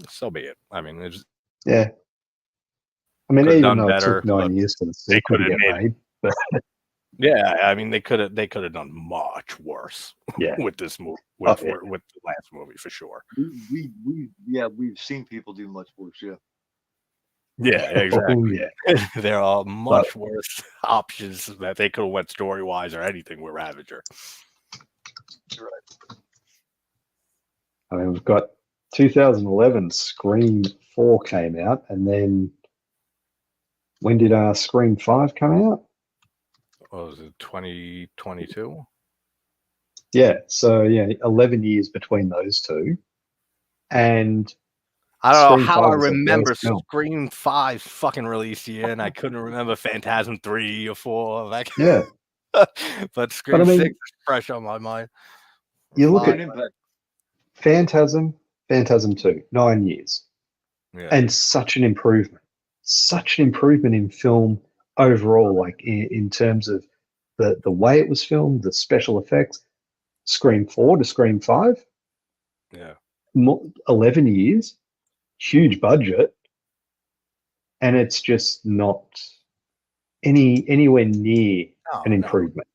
so be it. I mean, it's I mean, even though it took 9 years for the sequel to get made, but I mean, they could have done much worse. With this movie, with the last movie for sure. We've seen people do much worse. Yeah, exactly. There are much worse options that they could have went story wise or anything with Ravager. You're right. I mean, we've got 2011 Scream 4 came out, and then when did Scream 5 come out? What was it, 2022? Yeah, so 11 years between those two. And I don't know how I remember Scream 5 fucking release year, and I couldn't remember Phantasm 3 or 4. Like, but Scream 6 is fresh on my mind. You look at Phantasm 2, 9 years. Yeah. And such an improvement in film overall, like in terms of the way it was filmed, the special effects. Scream 4 to Scream 5. Yeah. 11 years, huge budget, and it's just not anywhere near an improvement.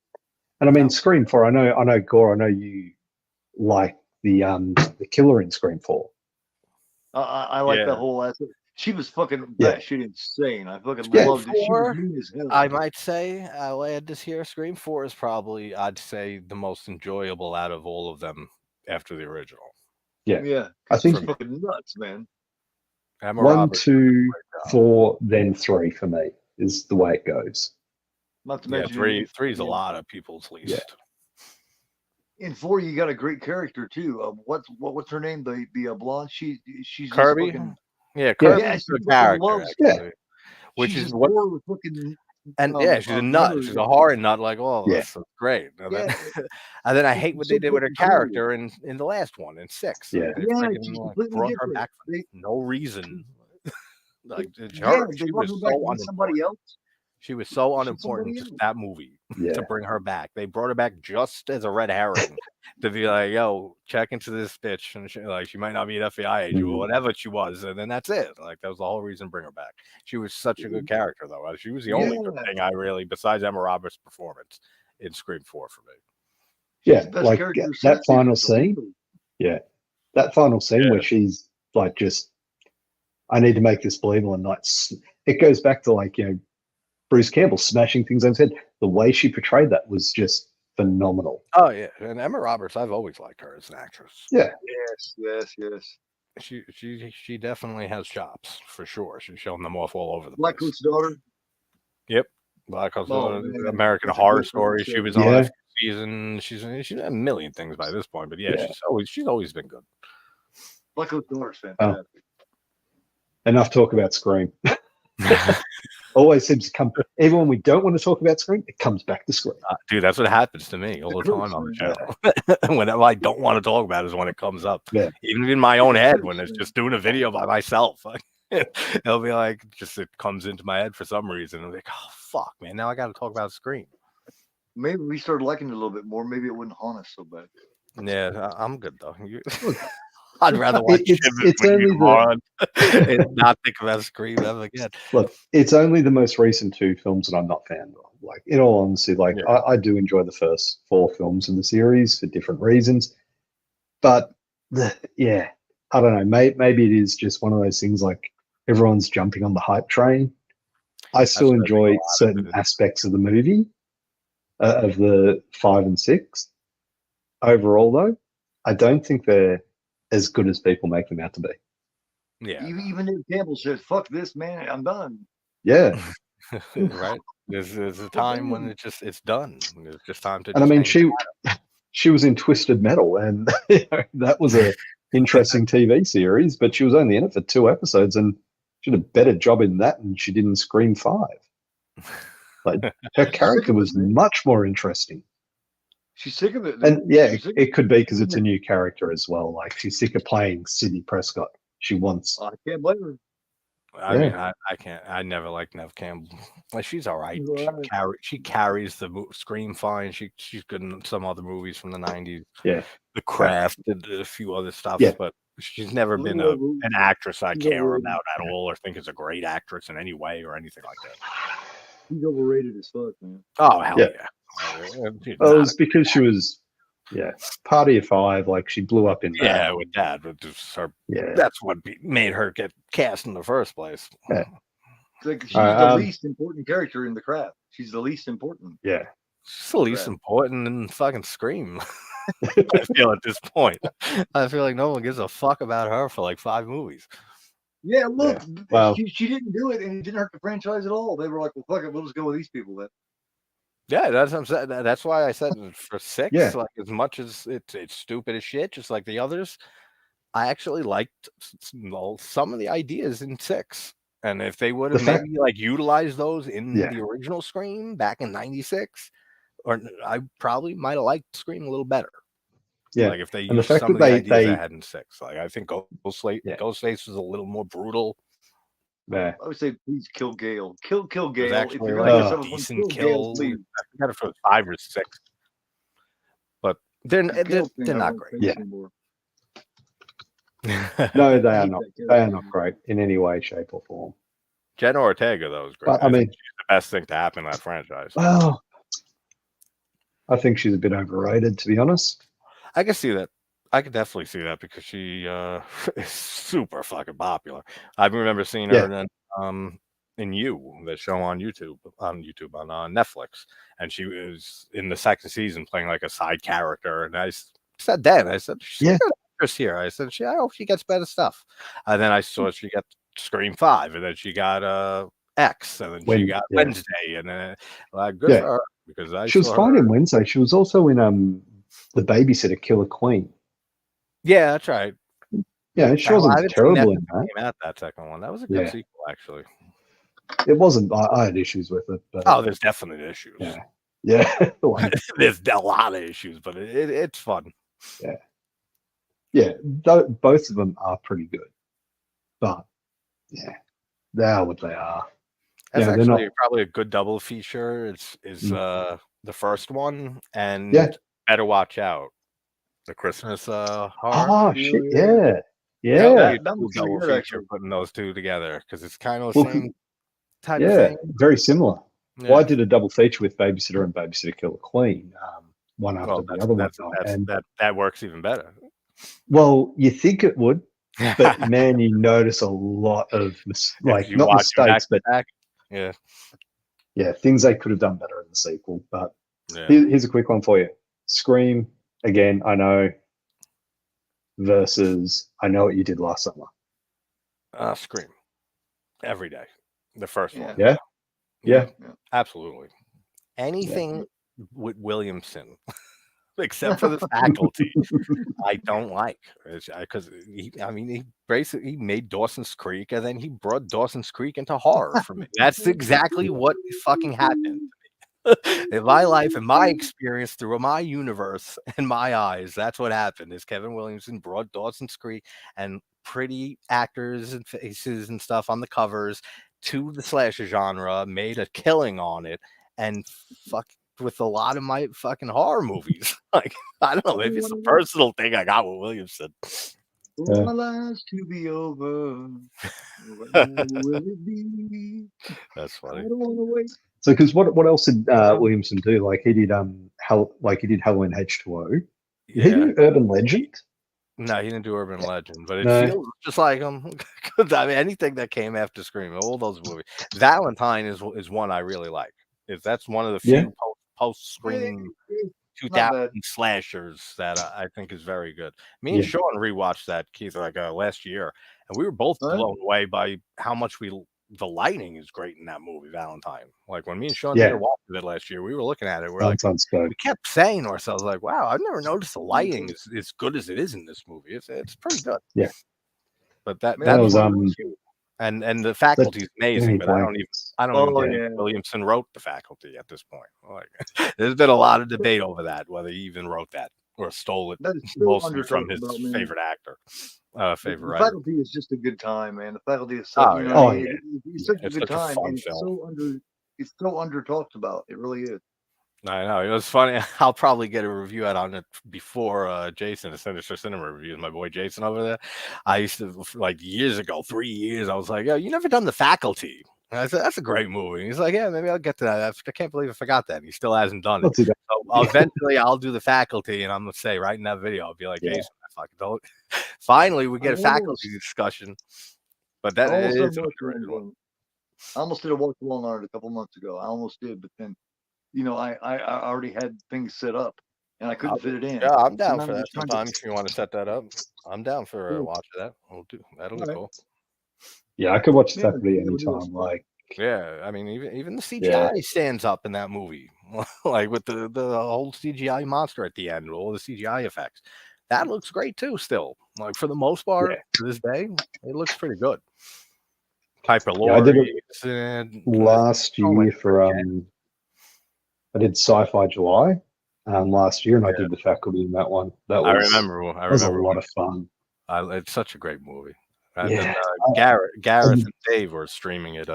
And I mean, Scream 4, I know, Gore, I know you like the killer in Scream 4. I like that whole aspect. She was fucking batshit insane. I fucking loved it. She was mean as hell. I might say, I'll add this here. Scream 4 is probably, I'd say, the most enjoyable out of all of them after the original. Yeah. I think it's fucking nuts, man. 1, 2, 4, then 3 for me is the way it goes. Not to mention 3 is a lot of people's least. In 4, you got a great character too. What's her name? The blonde. She's Kirby. Fucking, Kirby's a character. Which she's is what fucking And yeah, she's a nut. She's a horror nut like all of us. So it's great. And then, and then I hate what they did with her character in the last one, in 6. Yeah. They brought her back for no reason. Like she was so somebody else. She was so unimportant to that movie to bring her back. They brought her back just as a red herring to be like, yo, check into this bitch. And she might not be an FBI agent or whatever she was. And then that's it. Like, that was the whole reason to bring her back. She was such a good character, though. She was the only good thing I really, besides Emma Roberts' performance in Scream 4 for me. Yeah, like that final scene. Yeah, that final scene where she's like, just, I need to make this believable, and like, it goes back to like, Bruce Campbell smashing things on his head. The way she portrayed that was just phenomenal. Oh yeah, and Emma Roberts, I've always liked her as an actress. Yeah. Yes. She definitely has chops for sure. She's showing them off all over the place. Blackwood's daughter. Yep, Blackwood's daughter. American Horror Story. She was on a season. She's done a million things by this point, but she's always been good. Blackwood's daughter's fantastic. Enough talk about Scream. Always seems to come, even when we don't want to talk about Scream, it comes back to Scream. Dude, that's what happens to me all the time on the channel. Whenever I don't want to talk about it is when it comes up. Yeah. Even in my own head, when it's just doing a video by myself, it'll be like, it comes into my head for some reason. I'm like, oh, fuck, man, now I got to talk about Scream. Maybe we started liking it a little bit more. Maybe it wouldn't haunt us so bad. Yeah, I'm good, though. I'd rather watch it's only and not think about Scream ever again. Look, it's only the most recent 2 films that I'm not fan of. Like, in all honesty, I do enjoy the first 4 films in the series for different reasons. But I don't know. Maybe it is just one of those things like everyone's jumping on the hype train. I still enjoy certain aspects of the movie, of the 5 and 6. Overall, though, I don't think they're as good as people make them out to be. Yeah. Even if Campbell says, fuck this, man, I'm done. Yeah. Right. There's a time when it's done. It's just time to. And I mean, she was in Twisted Metal, and that was a interesting TV series, but she was only in it for 2 episodes, and she did a better job in that than she did in Scream 5. Like, her character was much more interesting. She's sick of it. And it could be because it's a new character as well. Like, she's sick of playing Sidney Prescott. She wants. I can't blame her. I mean, I can't. I never liked Neve Campbell. Like, she's all right. She carries the Scream fine. She's good in some other movies from the 90s. Yeah, The Craft and a few other stuff. Yeah. But she's never been an actress I care about at all, or think is a great actress in any way or anything like that. She's overrated as fuck, man. Oh hell yeah. It was because she was, Party of 5. Like, she blew up in that. Yeah, with that. That's what made her get cast in the first place. Yeah. Like, she's the least important character in The Craft. She's the least important. Yeah. She's the least important in fucking Scream. I feel at this point. I feel like no one gives a fuck about her for like 5 movies. Yeah, look, well, she didn't do it, and it didn't hurt the franchise at all. They were like, well, fuck it, we'll just go with these people then. Yeah, that's what I'm saying. That's why I said for 6, like, as much as it's stupid as shit, just like the others, I actually liked some of the ideas in 6. And if they would have maybe like utilized those in the original Scream back in '96, or I probably might have liked Scream a little better. Yeah, like if they used some of the ideas they had in 6. Like, I think Ghostface was a little more brutal. Yeah. I would say, please kill Gale. Kill Gale. If you're gonna get a decent kill, I forgot if it was 5 or 6. But they're not great. Yeah. No, they are not. They are not great in any way, shape, or form. Jenna Ortega, though, is great. But, I mean, she's the best thing to happen in that franchise. Well, I think she's a bit overrated, to be honest. I can see that. I could definitely see that because she is super fucking popular. I remember seeing her in You, the show on Netflix, and she was in the 2nd season playing like a side character. And I said, she's an actress here. I said, I hope she gets better stuff. And then I saw she got Scream 5, and then she got X, and then she got Wednesday, and then good for her because she was fine in Wednesday. She was also in The Babysitter, Killer Queen. Yeah, that's right. Yeah, she wasn't terrible in that. Came out that second one. That was a good sequel, actually. It wasn't. I had issues with it, but there's definitely issues. Yeah. Like, there's a lot of issues, but it's fun. Yeah. Both of them are pretty good, but they are what they are. That's they're actually not. probably a good double feature. Is the first one and Better Watch Out, the Christmas horror. Oh shit! Yeah. That That was pretty double good, feature, actually. putting those two together because it's kind of the same type of Yeah, thing. very similar. Yeah. Well, I did a double feature with Babysitter and Babysitter Killer Queen, one after the other one. And that works even better. well, you think it would, but man, you notice a lot of not mistakes, but things they could have done better in the sequel. But here's a quick one for you: Scream again. I know versus I Know What You Did Last Summer. Scream every day. The first one. Yeah, absolutely. Anything with Williamson, except for The Faculty, I don't like, because he basically made Dawson's Creek, and then he brought Dawson's Creek into horror for me. That's exactly what fucking happened in my life, in my experience, through my universe and my eyes. That's what happened. Is Kevin Williamson brought Dawson's Creek and pretty actors and faces and stuff on the covers to the slasher genre, made a killing on it, and fuck with a lot of my fucking horror movies. Like, I don't know, maybe it's a personal thing I got with Williamson. For my life to be over, when will it be? That's funny. I don't want to wait. So, because what else did Williamson do? Like he did he did Halloween H2O. Did he do Urban Legend? No, he didn't do Urban Legend, but it feels just like him. I mean, anything that came after Scream, all those movies. Valentine is one I really like. That's one of the few post-Scream 2000 slashers that I think is very good. Me and Sean rewatched that, Keith, like last year, and we were both blown away by how much the lighting is great in that movie, Valentine. Like when me and Sean did a walk with it last year, we were looking at it. We're like, we kept saying to ourselves, like, "Wow, I've never noticed the lighting is as good as it is in this movie. It's pretty good." Yeah, but that was and The Faculty is amazing. But I don't even think Williamson wrote The Faculty at this point. Like, there's been a lot of debate over that, whether he even wrote that or stole it mostly from his favorite actor. The Faculty is just a good time, man. The Faculty is it's such a good time, and it's so under talked about. It really is. I know, it was funny. I'll probably get a review out on it before Jason, the Sinister Cinema Reviews, my boy Jason over there. I used to, like years ago, 3 years, I was like, "Yo, you never done The Faculty?" And I said, "That's a great movie." And he's like, "Yeah, maybe I'll get to that. I can't believe I forgot that." And he still hasn't done it. So eventually I'll do The Faculty, and I'm gonna say right in that video, I'll be like, "Jason, I fucking don't." Finally, we get a faculty discussion. But that is I almost did a walk along on it a couple months ago. I almost did, but then I already had things set up and I couldn't fit it in. Yeah, I'm down for that sometime if you want to set that up. I'm down for a watch of that. That'll be cool. Yeah, I could watch Faculty anytime. Like, I mean, even the CGI stands up in that movie, like with the whole CGI monster at the end, all the CGI effects. That looks great too. Still, like for the most part, to this day, it looks pretty good. Piper Laurie. I did it last year for I did Sci-Fi July last year, and I did The Faculty in that one. That was a lot of fun. It's such a great movie. And then Gareth and Dave were streaming it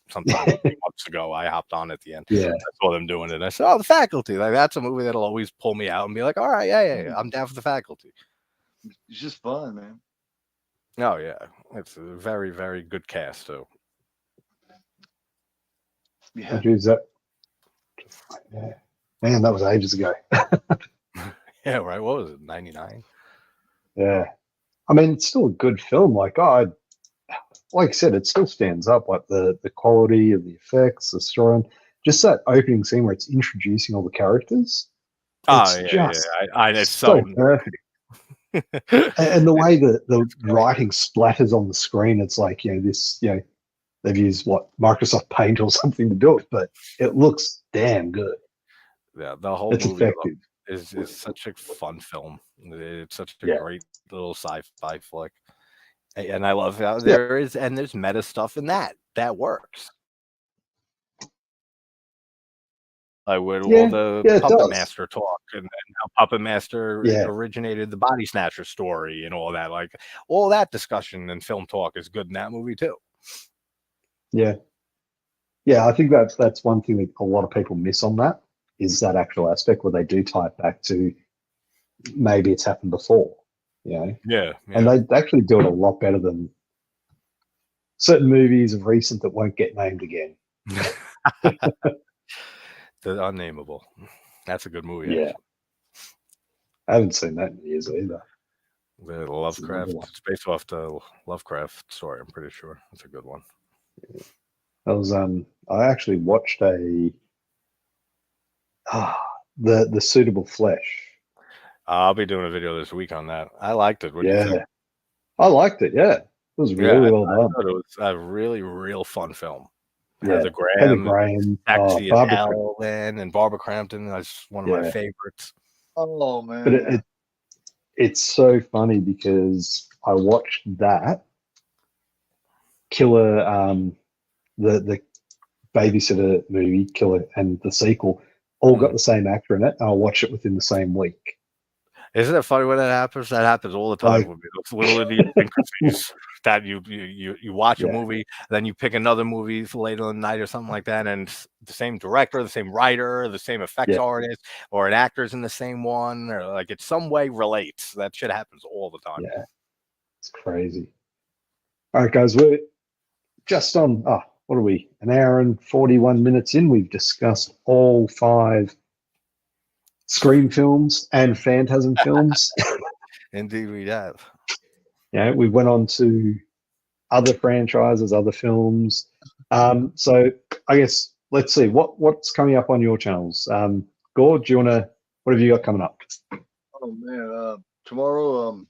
sometime a few months ago. I hopped on at the end. I saw them doing it. And I said, "Oh, The Faculty! Like that's a movie that'll always pull me out and be like, all right, I'm down for The Faculty." It's just fun, man. Oh yeah, it's a very, very good cast too. Yeah, man, that was ages ago. Yeah, right. What was it? 99. Yeah, I mean, it's still a good film. Like I said, it still stands up. Like the quality of the effects, the story, just that opening scene where it's introducing all the characters. It's so perfect. And the way the writing splatters on the screen, it's like they've used Microsoft Paint or something to do it, but it looks damn good. Yeah, the whole movie is such a fun film. It's such a great little sci-fi flick, and I love how there's meta stuff in that works. Like with all Yeah, the yeah, it Puppet does. Master talk, and how Puppet Master Yeah. originated the Body Snatcher story and all that. Like all that discussion and film talk is good in that movie too. Yeah. Yeah, I think that's one thing that a lot of people miss on that is that actual aspect where they do tie it back to maybe it's happened before, you know? Yeah, And they actually do it a lot better than certain movies of recent that won't get named again. The Unnameable. That's a good movie. Yeah. Actually. I haven't seen that in years either. The Lovecraft. It's based off the Lovecraft story. I'm pretty sure it's a good one. Yeah. That was I actually watched the Suitable Flesh. I'll be doing a video this week on that. I liked it. What do you think? I liked it. Yeah, it was really well done. I thought it was a really real fun film. Yeah, Heather Graham, Taxi in Barbara Hell, and Barbara Crampton. That's one of my favorites. Oh man! But it's so funny because I watched that Killer, the babysitter movie Killer, and the sequel all got the same actor in it, and I watched it within the same week. Isn't it funny when that happens? That happens all the time with me. Those little idiosyncrasies that you watch a movie, then you pick another movie for later in the night or something like that, and the same director, the same writer, the same effects artist, or an actor's in the same one, or like it some way relates. That shit happens all the time. Yeah, it's crazy. All right, guys, we're just on. What are we? An hour and 41 minutes in. We've discussed all 5 Scream films and Phantasm films. Indeed, we have. Yeah, we went on to other franchises, other films. So I guess let's see what's coming up on your channels. Gord, do you wanna? What have you got coming up? Oh man, tomorrow,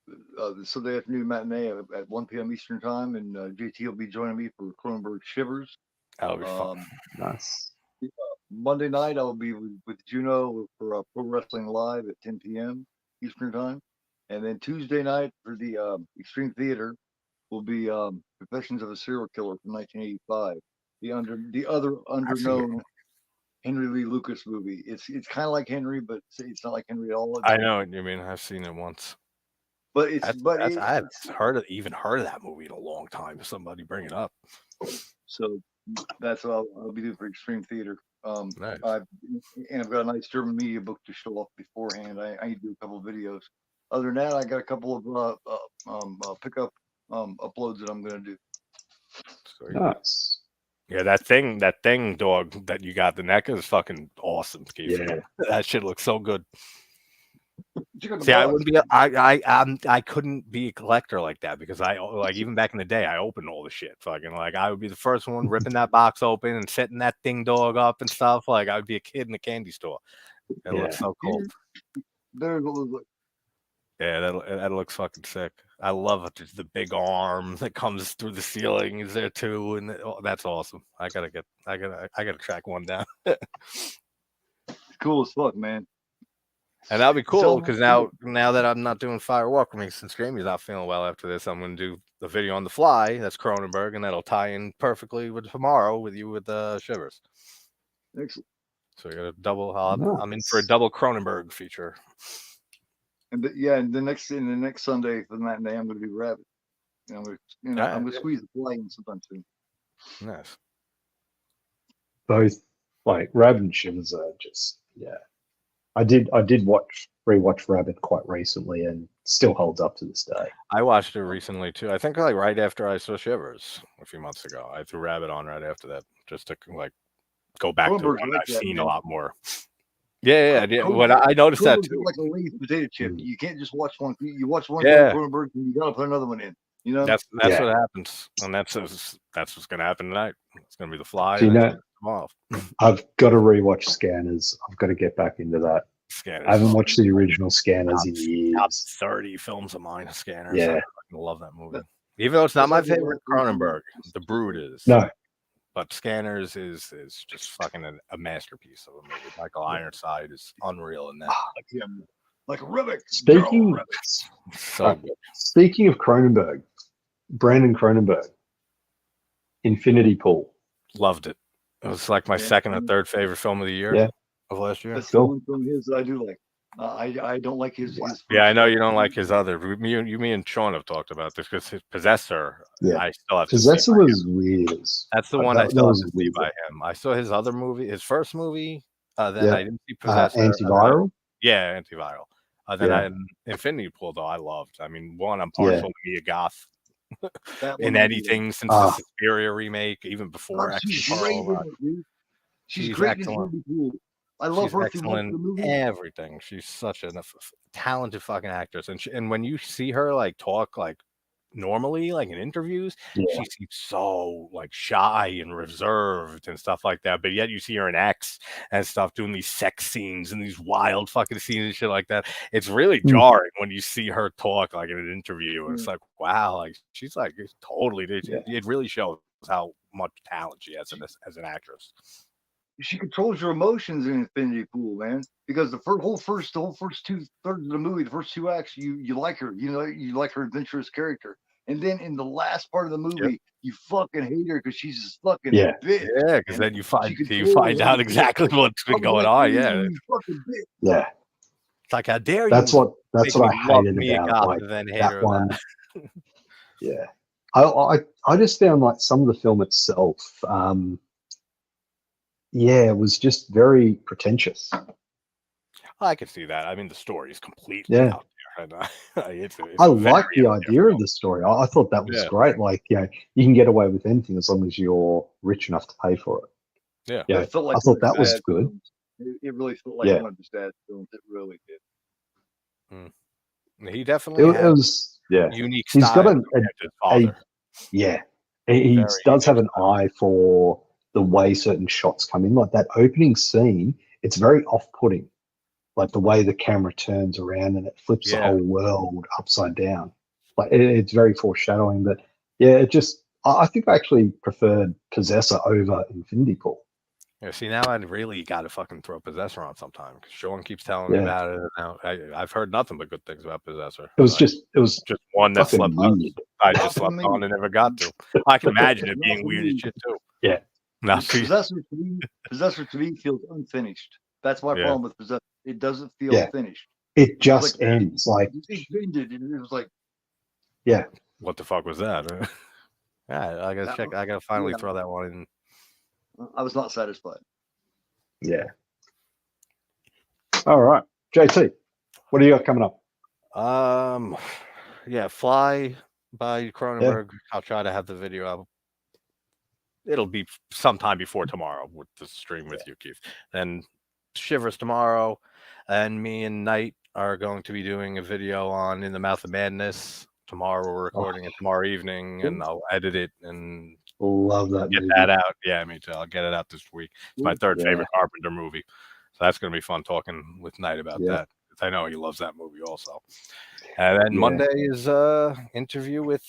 the Sunday afternoon matinee at 1 p.m. Eastern time, and JT will be joining me for Cronenberg Shivers. That'll be fun. Nice. Monday night, I'll be with Juno for Pro Wrestling Live at 10 p.m. Eastern time, and then Tuesday night for the Extreme Theater will be Confessions of a Serial Killer from 1985, the other underknown Henry Lee Lucas movie. It's kind of like Henry, but it's not like Henry at all. I know what you mean. I've seen it once. But I haven't even heard of that movie in a long time. Somebody bring it up. So that's what I'll be doing for Extreme Theater. Nice. I've got a nice German media book to show off beforehand. I need to do a couple of videos. Other than that, I got a couple of pickup uploads that I'm going to do. Nice. Yeah, that thing dog that you got, the neck is fucking awesome, Keith. Yeah, that shit looks so good. See, I wouldn't be. I couldn't be a collector like that because even back in the day, I opened all the shit. Fucking I would be the first one ripping that box open and setting that thing dog up and stuff. Like I would be a kid in a candy store. It looks so cool. Yeah, that looks fucking sick. I love it. There's the big arm that comes through the ceiling is there too, and that's awesome. I gotta track one down. It's cool as fuck, man. And that'll be cool because now that I'm not doing Firewalk with me, since Jamie's not feeling well after this, I'm going to do the video on the fly. That's Cronenberg, and that'll tie in perfectly with tomorrow with you with Shivers. Excellent. So we got a double. I'm in for a double Cronenberg feature. And in the next Sunday for the matinee, I'm going to be Rabbit. I'm going to squeeze the play in sometime soon. Nice. Both Rabbit and Shivers are just I did rewatch Rabbit quite recently and still holds up to this day. I watched it recently too. I think right after I saw Shivers a few months ago. I threw Rabbit on right after that just to go back to one I've seen a lot more. Yeah. What I noticed that too. Like a lazy potato chip. You can't just watch one. You watch one Cronenberg and you gotta put another one in. You know. That's what happens, and that's what's gonna happen tonight. It's gonna be The Fly. I've got to rewatch Scanners. I've got to get back into that. Scanners. I haven't watched the original Scanners in years. Top 30 films of mine. Scanners. Yeah, I love that movie. Even though it's not my favorite Cronenberg, The Brood is. No. But Scanners is just fucking a masterpiece of a movie. Michael Ironside is unreal in that. Like Rubik. Speaking of Cronenberg, Brandon Cronenberg, Infinity Pool. Loved it. It was like my second or third favorite film of the year. Yeah. Of last year. That's the one film his that I do like. I don't like his. Yeah, I know you don't like his other. Me and Sean have talked about this because his Possessor. Yeah. I still have Possessor to see was weird. That's the one I still have to see by him. I saw his other movie, his first movie. Then I didn't see Possessor. Antiviral. Antiviral. Then Infinity Pool, though I loved. I mean, one, I'm partial to Mia Goth in anything since the Suspiria remake, even before. She's great in it, dude. She's great in Infinity Pool. I love her through most of the movie. Everything. She's such a talented fucking actress, and when you see her like talk like normally, like in interviews, she seems so like shy and reserved and stuff like that. But yet you see her in X and stuff doing these sex scenes and these wild fucking scenes and shit like that. It's really jarring when you see her talk like in an interview, and it's like, wow, like she's like totally. It really shows how much talent she has as an actress. She controls your emotions in Infinity Pool, man. Because the whole first 2/3 of the movie, the first 2 acts, you like her. You know, you like her adventurous character. And then in the last part of the movie, you fucking hate her because she's this fucking bitch. Yeah, because then you find out exactly what's been going on. Yeah, fucking bitch. Yeah. It's like, how dare you? That's what I hated about like, that one. Yeah, I just found like some of the film itself. It was just very pretentious. I can see that. I mean, the story is completely out there. And, I like the idea of the story. I thought that was great. Like, you can get away with anything as long as you're rich enough to pay for it. Yeah, I thought that was good. It really felt like one of his dad's films. It really did. He definitely was unique He's style. got he does have an eye for the way certain shots come in. Like that opening scene, it's very off-putting. Like the way the camera turns around and it flips the whole world upside down. Like it's very foreshadowing. But I think I actually preferred Possessor over Infinity Pool. Yeah, see, now I really got to fucking throw Possessor on sometime because Sean keeps telling me about it. Now I've heard nothing but good things about Possessor. It was just one that slept on. I just slept on and never got to. I can imagine it being weird as shit too. Yeah. Possessor to me feels unfinished. That's my problem with Possessor. It doesn't feel finished. It just ends like it ended, and it was like, what the fuck was that? I gotta check. I gotta finally throw that one in. I was not satisfied. Yeah. All right, JT, what do you got coming up? Fly by Cronenberg. I'll try to have the video up. It'll be sometime before tomorrow with the stream with you, Keith. Then Shivers tomorrow, and me and Knight are going to be doing a video on In the Mouth of Madness. Tomorrow we're recording it tomorrow evening, and I'll edit it and love that. Get that out. Yeah, me too. I'll get it out this week. It's my third favorite Carpenter movie, so that's going to be fun talking with Knight about that. I know he loves that movie also. And then Monday is interview with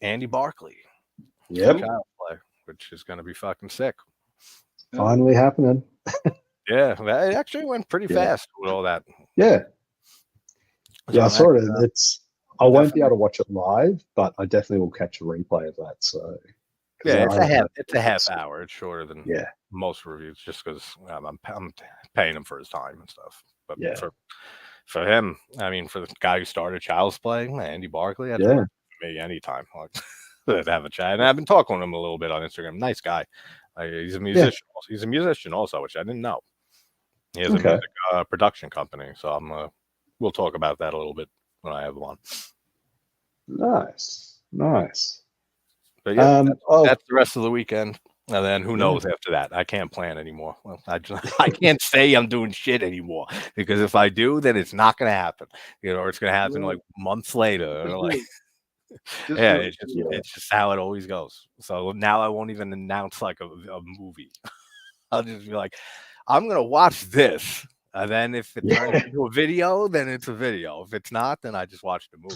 Andy Barclay. Yep. Which is going to be fucking sick. Finally happening. Yeah, it actually went pretty fast with all that. Yeah. I saw it. I won't be able to watch it live, but I definitely will catch a replay of that. So it's a half hour. It's shorter than most reviews, just because I'm paying him for his time and stuff. But for him, I mean, for the guy who started Child's Play, Andy Barclay, that's for me anytime. Like, to have a chat, and I've been talking with him a little bit on Instagram. Nice guy. He's a musician. He's a musician also, which I didn't know. He has a music production company, so we'll talk about that a little bit when I have him on. Nice. But that's the rest of the weekend, and then who knows after that? I can't plan anymore. Well, I can't say I'm doing shit anymore, because if I do, then it's not going to happen. Or it's going to happen like months later. Or like. It's just how it always goes. So now I won't even announce like a movie. I'll just be like, I'm gonna watch this, and then if it turns into a video, then it's a video. If it's not, then I just watch the movie.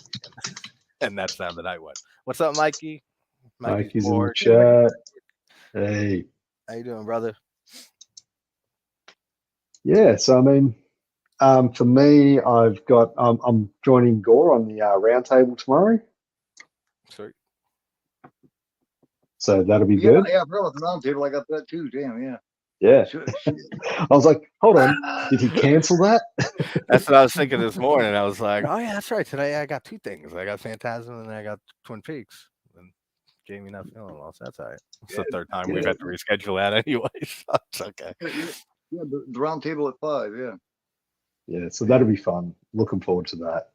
And that's how the night went. What's up, Mikey? Mikey's in the chat. Hey, how you doing, brother? Yeah, so I mean, for me, I've got I'm joining Gore on the roundtable tomorrow. Sorry. So that'll be good. Yeah, I forgot about the round table. I got that too. Damn, yeah. Yeah. I was like, hold on, did he cancel that? That's what I was thinking this morning. I was like, oh yeah, that's right. Today I got two things. I got Phantasm and I got Twin Peaks. And gave me not feeling well. So that's all right. It's the third time we've had to reschedule that anyway. So it's okay. Yeah, the round table at 5. Yeah. Yeah, so that'll be fun. Looking forward to that.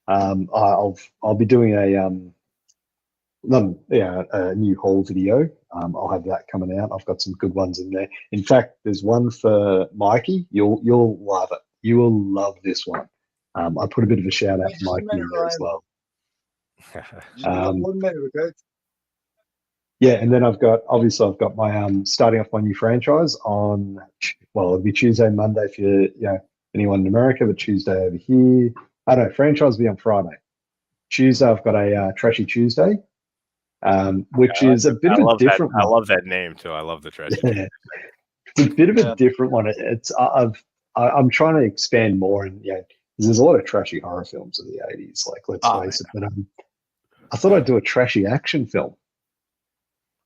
I'll be doing a new haul video. I'll have that coming out. I've got some good ones in there. In fact, there's one for Mikey. You'll love it. You will love this one. I put a bit of a shout out to Mikey in there as well. Just 1 minute, okay? Yeah, and then I've got my starting off my new franchise on. Well, it'll be Tuesday, Monday for anyone in America, but Tuesday over here. I don't know. Franchise will be on Friday. Tuesday, I've got a Trashy Tuesday, which is a bit of a different one. I love that name too. I love the Trashy. Yeah. It's a bit of a different one. I'm trying to expand more, and there's a lot of trashy horror films of the '80s. Like, let's face it. But I thought I'd do a trashy action film.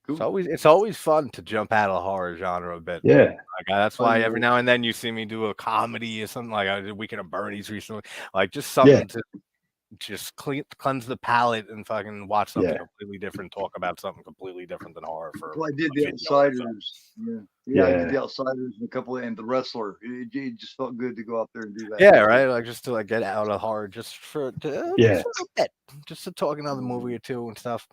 Cool. It's always fun to jump out of the horror genre a bit. Yeah, like, that's why every now and then you see me do a comedy or something. Like I did Weekend of Bernie's recently. Like just something to just cleanse the palate and fucking watch something completely different. Talk about something completely different than horror. Well, I did The Outsiders. Yeah, I did The Outsiders and The Wrestler. It just felt good to go out there and do that. Yeah, right. Like just to get out of horror, just for a bit, just to talk another movie or two and stuff.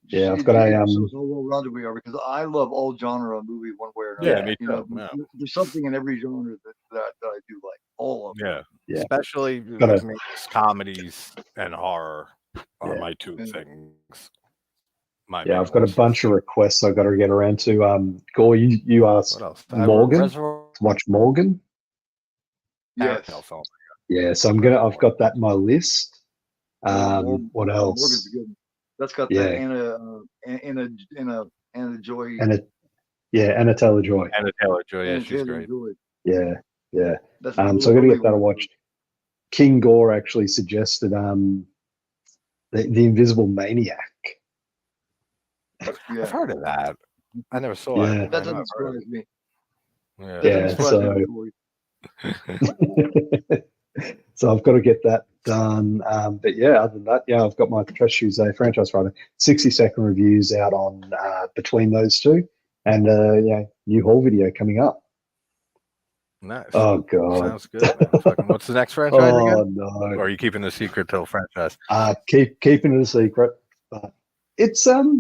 Yeah, I've got a so well-rounded we are, because I love all genre of movie one way or another. Yeah, me too. There's something in every genre that I do like, all of them. Yeah. Especially comedies and horror are my two things. I've got a bunch of requests I've got to get around to. Gore, you asked Morgan to watch Morgan. Yes. Yeah, so I've got that in my list. What else? Morgan's good. That's got that Anna Joy. Anna Taylor-Joy. Anna Taylor-Joy, yeah, she's great. Yeah. So I'm gonna get that watched. King Gore actually suggested the Invisible Maniac. I've heard of that. I never saw it. That doesn't surprise me. So I've got to get that done. But other than that, I've got my Trash Tuesday franchise Friday 60-second reviews out on between those two, and new haul video coming up. Nice. Oh god, sounds good. What's the next franchise again? No. Or are you keeping it a secret till franchise? Keeping it a secret, but it's a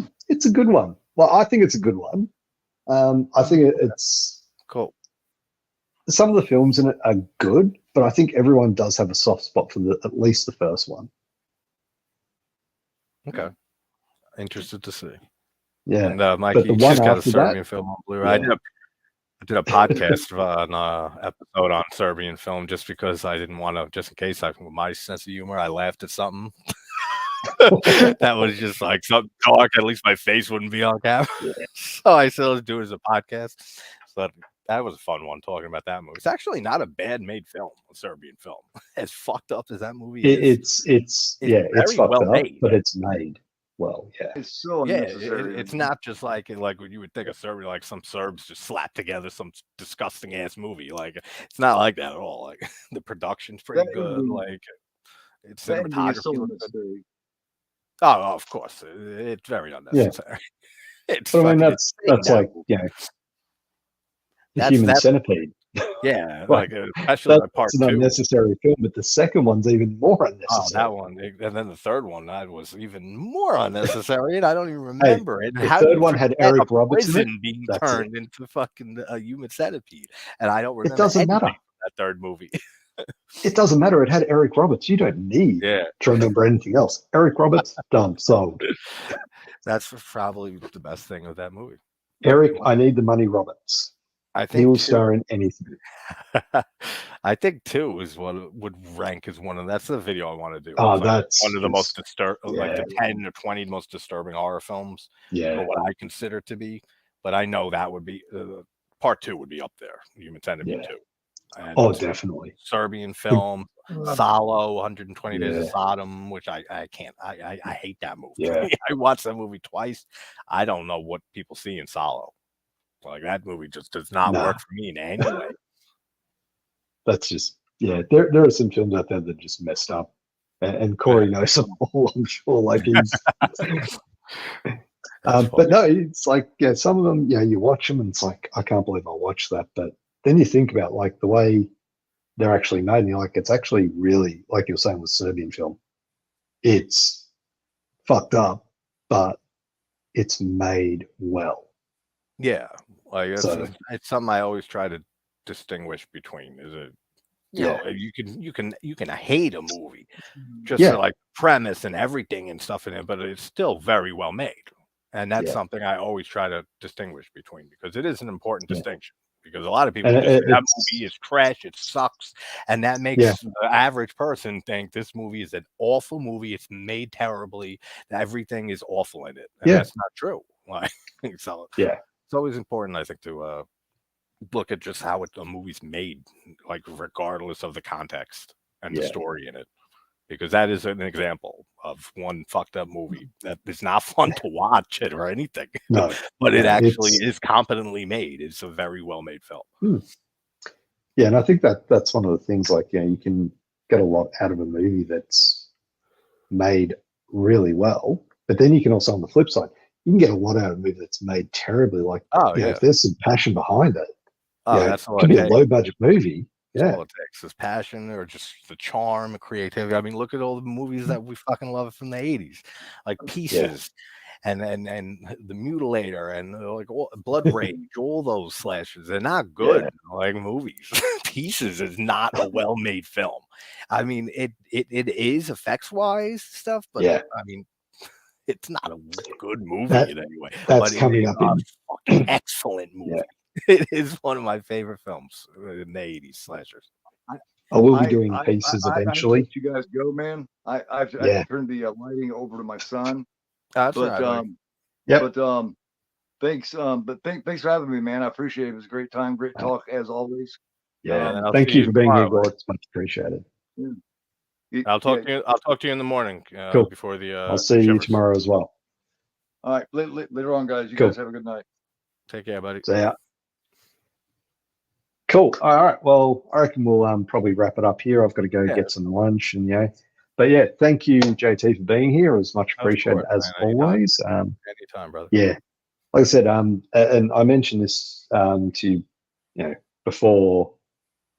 good one. Well, I think it's a good one. I think it's cool. Some of the films in it are good, but I think everyone does have a soft spot for at least the first one. Okay. Interested to see. Yeah. And Mikey, you just got a Serbian film on Blu-ray. Yeah. I did a podcast on episode on Serbian film just because I didn't want to, just in case with my sense of humor, I laughed at something. That was just like something dark. At least my face wouldn't be on camera. So I said, let's do it as a podcast. So that was a fun one, talking about that movie. It's actually not a bad made film, a Serbian film. As fucked up as that movie is. It's fucked well up, made. but it's made well. Yeah. It's so unnecessary. It's not just like what you would think of Serbia, like some Serbs just slap together some disgusting ass movie. Like it's not like that at all. Like the production's pretty good. Like it's cinematography. So unnecessary. Oh, of course, it's very unnecessary. It's. But I mean, that's like the Human Centipede. Yeah, like especially part two. It's an unnecessary film, but the second one's even more unnecessary. Oh, that one, and then the third one that was even more unnecessary, and I don't even remember it. The third one had Eric Roberts in it. Being turned into fucking a Human Centipede, and I don't remember. It doesn't matter. That third movie. It doesn't matter. It had Eric Roberts. You don't need to remember anything else. Eric Roberts, done, sold. That's probably the best thing of that movie. Eric, I need the money, Roberts. I think he will star in anything. I think 2 is what would rank as one of. That's the video I want to do. Oh, that's one of the most disturbing, like the 10 or 20 most disturbing horror films. Yeah, or what I consider to be. But I know that would be part 2 would be up there. Human Centipede 2. And definitely. Serbian film, Salo, 120 Days of Sodom, which I can't. I hate that movie. Yeah. I watched that movie twice. I don't know what people see in Salo. Like that movie just does not work for me in any way. That's just There are some films out there that just messed up, and Corey knows them all. I'm sure. Like he's. But no, it's like some of them. You watch them and it's like I can't believe I watched that. But then you think about like the way they're actually made, and you're like, it's actually really, like you're saying with Serbian film, it's fucked up, but it's made well. Yeah, like it's something I always try to distinguish between. Is it, know, you can hate a movie just for like premise and everything and stuff in it, but it's still very well made, and that's something I always try to distinguish between, because it is an important distinction. Because a lot of people just say that movie is trash, it sucks, and that makes the average person think this movie is an awful movie. It's made terribly. Everything is awful in it, and that's not true. Like, so it's always important, I think, to look at just how a movie's made, like regardless of the context and the story in it, because that is an example of one fucked up movie that is not fun to watch it or anything. No, but it actually is competently made. It's a very well made film. Yeah, and I think that's one of the things. Like, you can get a lot out of a movie that's made really well, but then you can also, on the flip side, you can get a lot out of a movie that's made terribly. Like, if there's some passion behind it, that's all it can be a low budget movie. That's all it takes is passion, or just the charm, creativity. I mean, look at all the movies that we fucking love from the 80s, like Pieces and The Mutilator and like Blood Rage, all those slashes. They're not good like movies. Pieces is not a well-made film. I mean, it is effects-wise stuff, but I mean, it's not a good movie in any way. That's but coming it is up in a fucking excellent movie. It is one of my favorite films in the 80s slashers. I will be doing Pieces eventually. I let you guys go, man. I've turned the lighting over to my son. That's but right. But thanks. Thanks for having me, man. I appreciate it. It was a great time, great talk as always. Yeah. Thank you for being here, Gord. It's much appreciated. I'll talk to you. I'll talk to you in the morning. Before the. I'll see you tomorrow as well. All right. Later on, guys. You guys have a good night. Take care, buddy. See ya. Cool. All right. Well, I reckon we'll probably wrap it up here. I've got to go get some lunch, and but thank you, JT, for being here. It was much appreciated as always. Anytime, brother. Yeah, like I said, and I mentioned this to before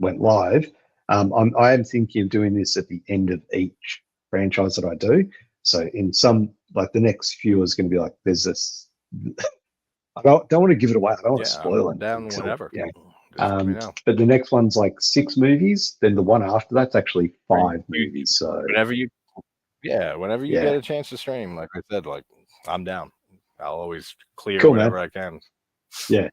went live. I am thinking of doing this at the end of each franchise that I do. So in some, like the next few is going to be like, there's this. I don't want to give it away. I don't want to spoil it. Down whatever. But the next one's like 6 movies. Then the one after that's actually 5 movies. So whenever you get a chance to stream, like I said, like I'm down. I'll always clear whatever I can. Yeah,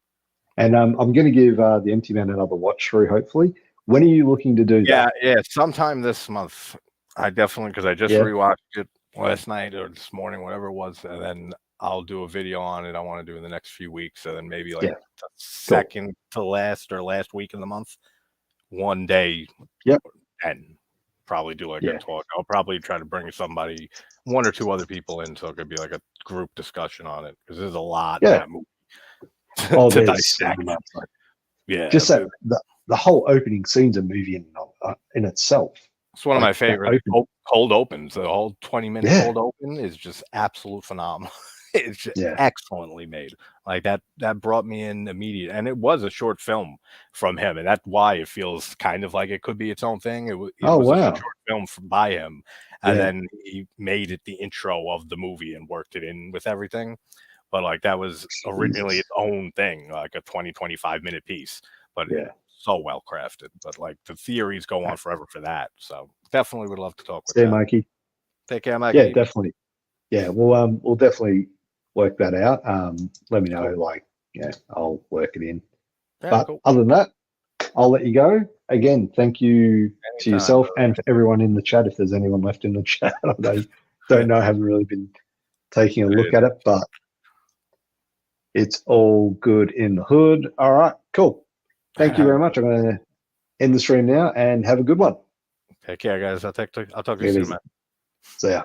and I'm going to give the Empty Man another watch through. Hopefully, when are you looking to do that? Yeah, sometime this month. I definitely, because I just rewatched it last night or this morning, whatever it was, and then I'll do a video on it. I want to do in the next few weeks, and then maybe like the second to last or last week of the month, one day. And probably do like a talk. I'll probably try to bring somebody, 1 or 2 other people in, so it could be like a group discussion on it, because there's a lot in that movie. To dissect. Just that the whole opening scene's a movie in itself. It's one of my favorite cold opens. The whole 20-minute cold open is just absolute phenomenal. It's just excellently made. Like that brought me in immediate, and it was a short film from him, and that's why it feels kind of like it could be its own thing. It was a short film by him, and then he made it the intro of the movie and worked it in with everything. But like that was originally its own thing, like a 20-25 minute piece, but so well crafted. But like the theories go on forever for that. So definitely would love to talk with you, Mikey. Take care, Mikey. Yeah, definitely. Yeah, we'll definitely work that out. Let me know. I'll work it in. But other than that, I'll let you go. Again, thank you to yourself and for everyone in the chat. If there's anyone left in the chat, I don't know. I haven't really been taking a look at it, but it's all good in the hood. All right, cool. Thank you very much. I'm going to end the stream now and have a good one. Take care, guys. I'll talk to you It soon, is. man. See ya.